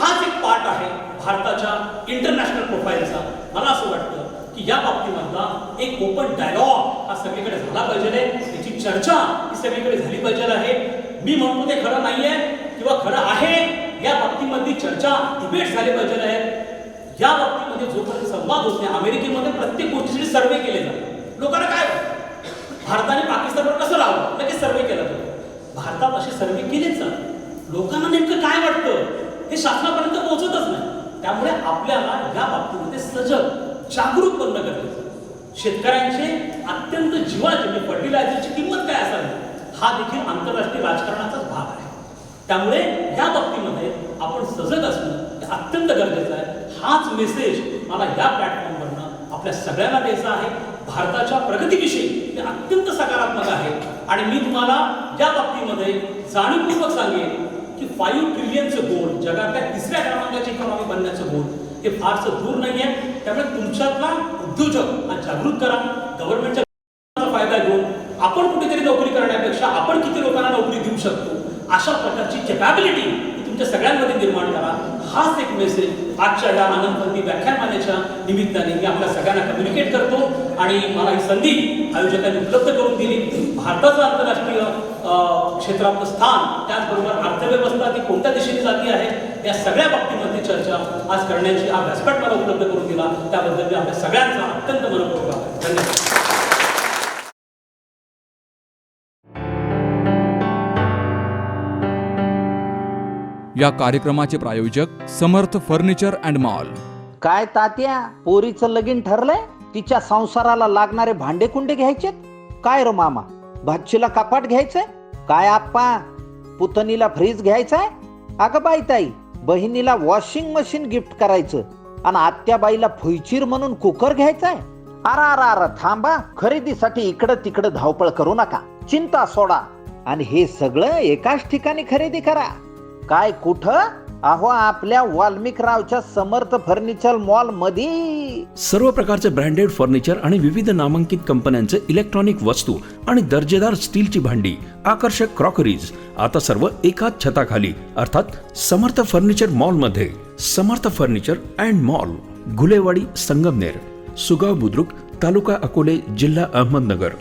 हाच एक पार्ट आहे भारताच्या इंटरनॅशनल प्रोफाईलचा. मला असं वाटतं की या बाबतीमधला एक ओपन डायलॉग हा सगळीकडे झाला पाहिजे आहे, त्याची चर्चा ही सगळीकडे झाली पाहिजे आहे. मी म्हणतो ते खरं नाहीये किंवा खरं आहे, या बाबतीमधली चर्चा डिबेट झाली पाहिजे आहे. या बाबतीमध्ये जोपर्यंत संवाद होत नाही, अमेरिकेमध्ये प्रत्येक गोष्टीसाठी सर्वे केले जातात. लोकांना काय वाटतं भारताने पाकिस्तानवर कसं राहावं लगेच सर्वे केला जातो. भारतात असे सर्वे केलेच जातात. लोकांना नेमकं काय वाटतं हे शासनापर्यंत पोहोचतच नाही. त्यामुळे आपल्याला या बाबतीमध्ये सजग जागरूक बनणं गरजेचं आहे. शेतकऱ्यांचे अत्यंत जिवाचे फर्टिलायझरची किंमत काय असावी हा देखील आंतरराष्ट्रीय राजकारणाचाच भाग आहे. त्यामुळे या बाबतीमध्ये आपण सजग असणं हे अत्यंत गरजेचं आहे. हाच मेसेज मला या प्लॅटफॉर्मवरनं आपल्या सगळ्यांना द्यायचा आहे. भारताच्या प्रगतीविषयी हे अत्यंत सकारात्मक आहे आणि मी तुम्हाला या बाबतीमध्ये जाणीवपूर्वक सांगेन की 5 ट्रिलियनचं गोल, जगातल्या 3ऱ्या क्रमांकाची इकॉनॉमी बनण्याचं गोल हे फारसं दूर नाही आहे. त्यामुळे तुमच्यातला उद्योजक हा जागृत करा. गव्हर्नमेंटच्या फायदा घेऊन आपण कुठेतरी नोकरी करण्यापेक्षा आपण किती लोकांना नोकरी देऊ शकतो अशा प्रकारची कॅपॅबिलिटी तुमच्या सगळ्यांमध्ये निर्माण करा. हाच एक मेसेज आजच्या या आनंदवंती व्याख्यानमालेच्या निमित्ताने मी आपल्या सगळ्यांना कम्युनिकेट करतो आणि मला ही संधी आयोजकांनी उपलब्ध करून दिली. भारताचं आंतरराष्ट्रीय क्षेत्रातलं स्थान, त्याचबरोबर अर्थव्यवस्था ती कोणत्या दिशेने जाती आहे या सगळ्या बाबतीमध्ये चर्चा आज करण्याची हा व्यासपीठ मला उपलब्ध करून दिला त्याबद्दल मी आपल्या सगळ्यांचा अत्यंत मनपूर्वक आभार. धन्यवाद. या कार्यक्रमाचे प्रायोजक समर्थ फर्निचर अँड मॉल. काय तात्या, पोरीचं लगीन ठरलंय? तिच्या संसाराला लागणारे भांडे कुंडे घ्यायचेत? काय रो मामा, भाचीला कपाट घ्यायचंय? काय आप्पा, पुतणीला फ्रीज घ्यायचाय? अगं बाई ताई, बहिणीला वॉशिंग मशीन गिफ्ट करायचं आणि आत्याबाईला फुईचीर म्हणून कुकर घ्यायचाय? अरा थांबा, खरेदीसाठी इकडं तिकडं धावपळ करू नका. चिंता सोडा आणि हे सगळं एकाच ठिकाणी खरेदी करा. काय कुठं? अहो, आपल्या वाल्मिकरावच्या समर्थ फर्निचर मॉल मध्ये सर्व प्रकारचे ब्रँडेड फर्निचर आणि विविध नामांकित कंपन्यांचे इलेक्ट्रॉनिक वस्तू आणि दर्जेदार स्टीलची भांडी, आकर्षक क्रॉकरीज आता सर्व एकाच छताखाली अर्थात समर्थ फर्निचर मॉल मध्ये. Samarth furniture and mall, Ghulewadi, Sangamner, Sugaon Budruk, तालुका अकोले, जिल्हा अहमदनगर.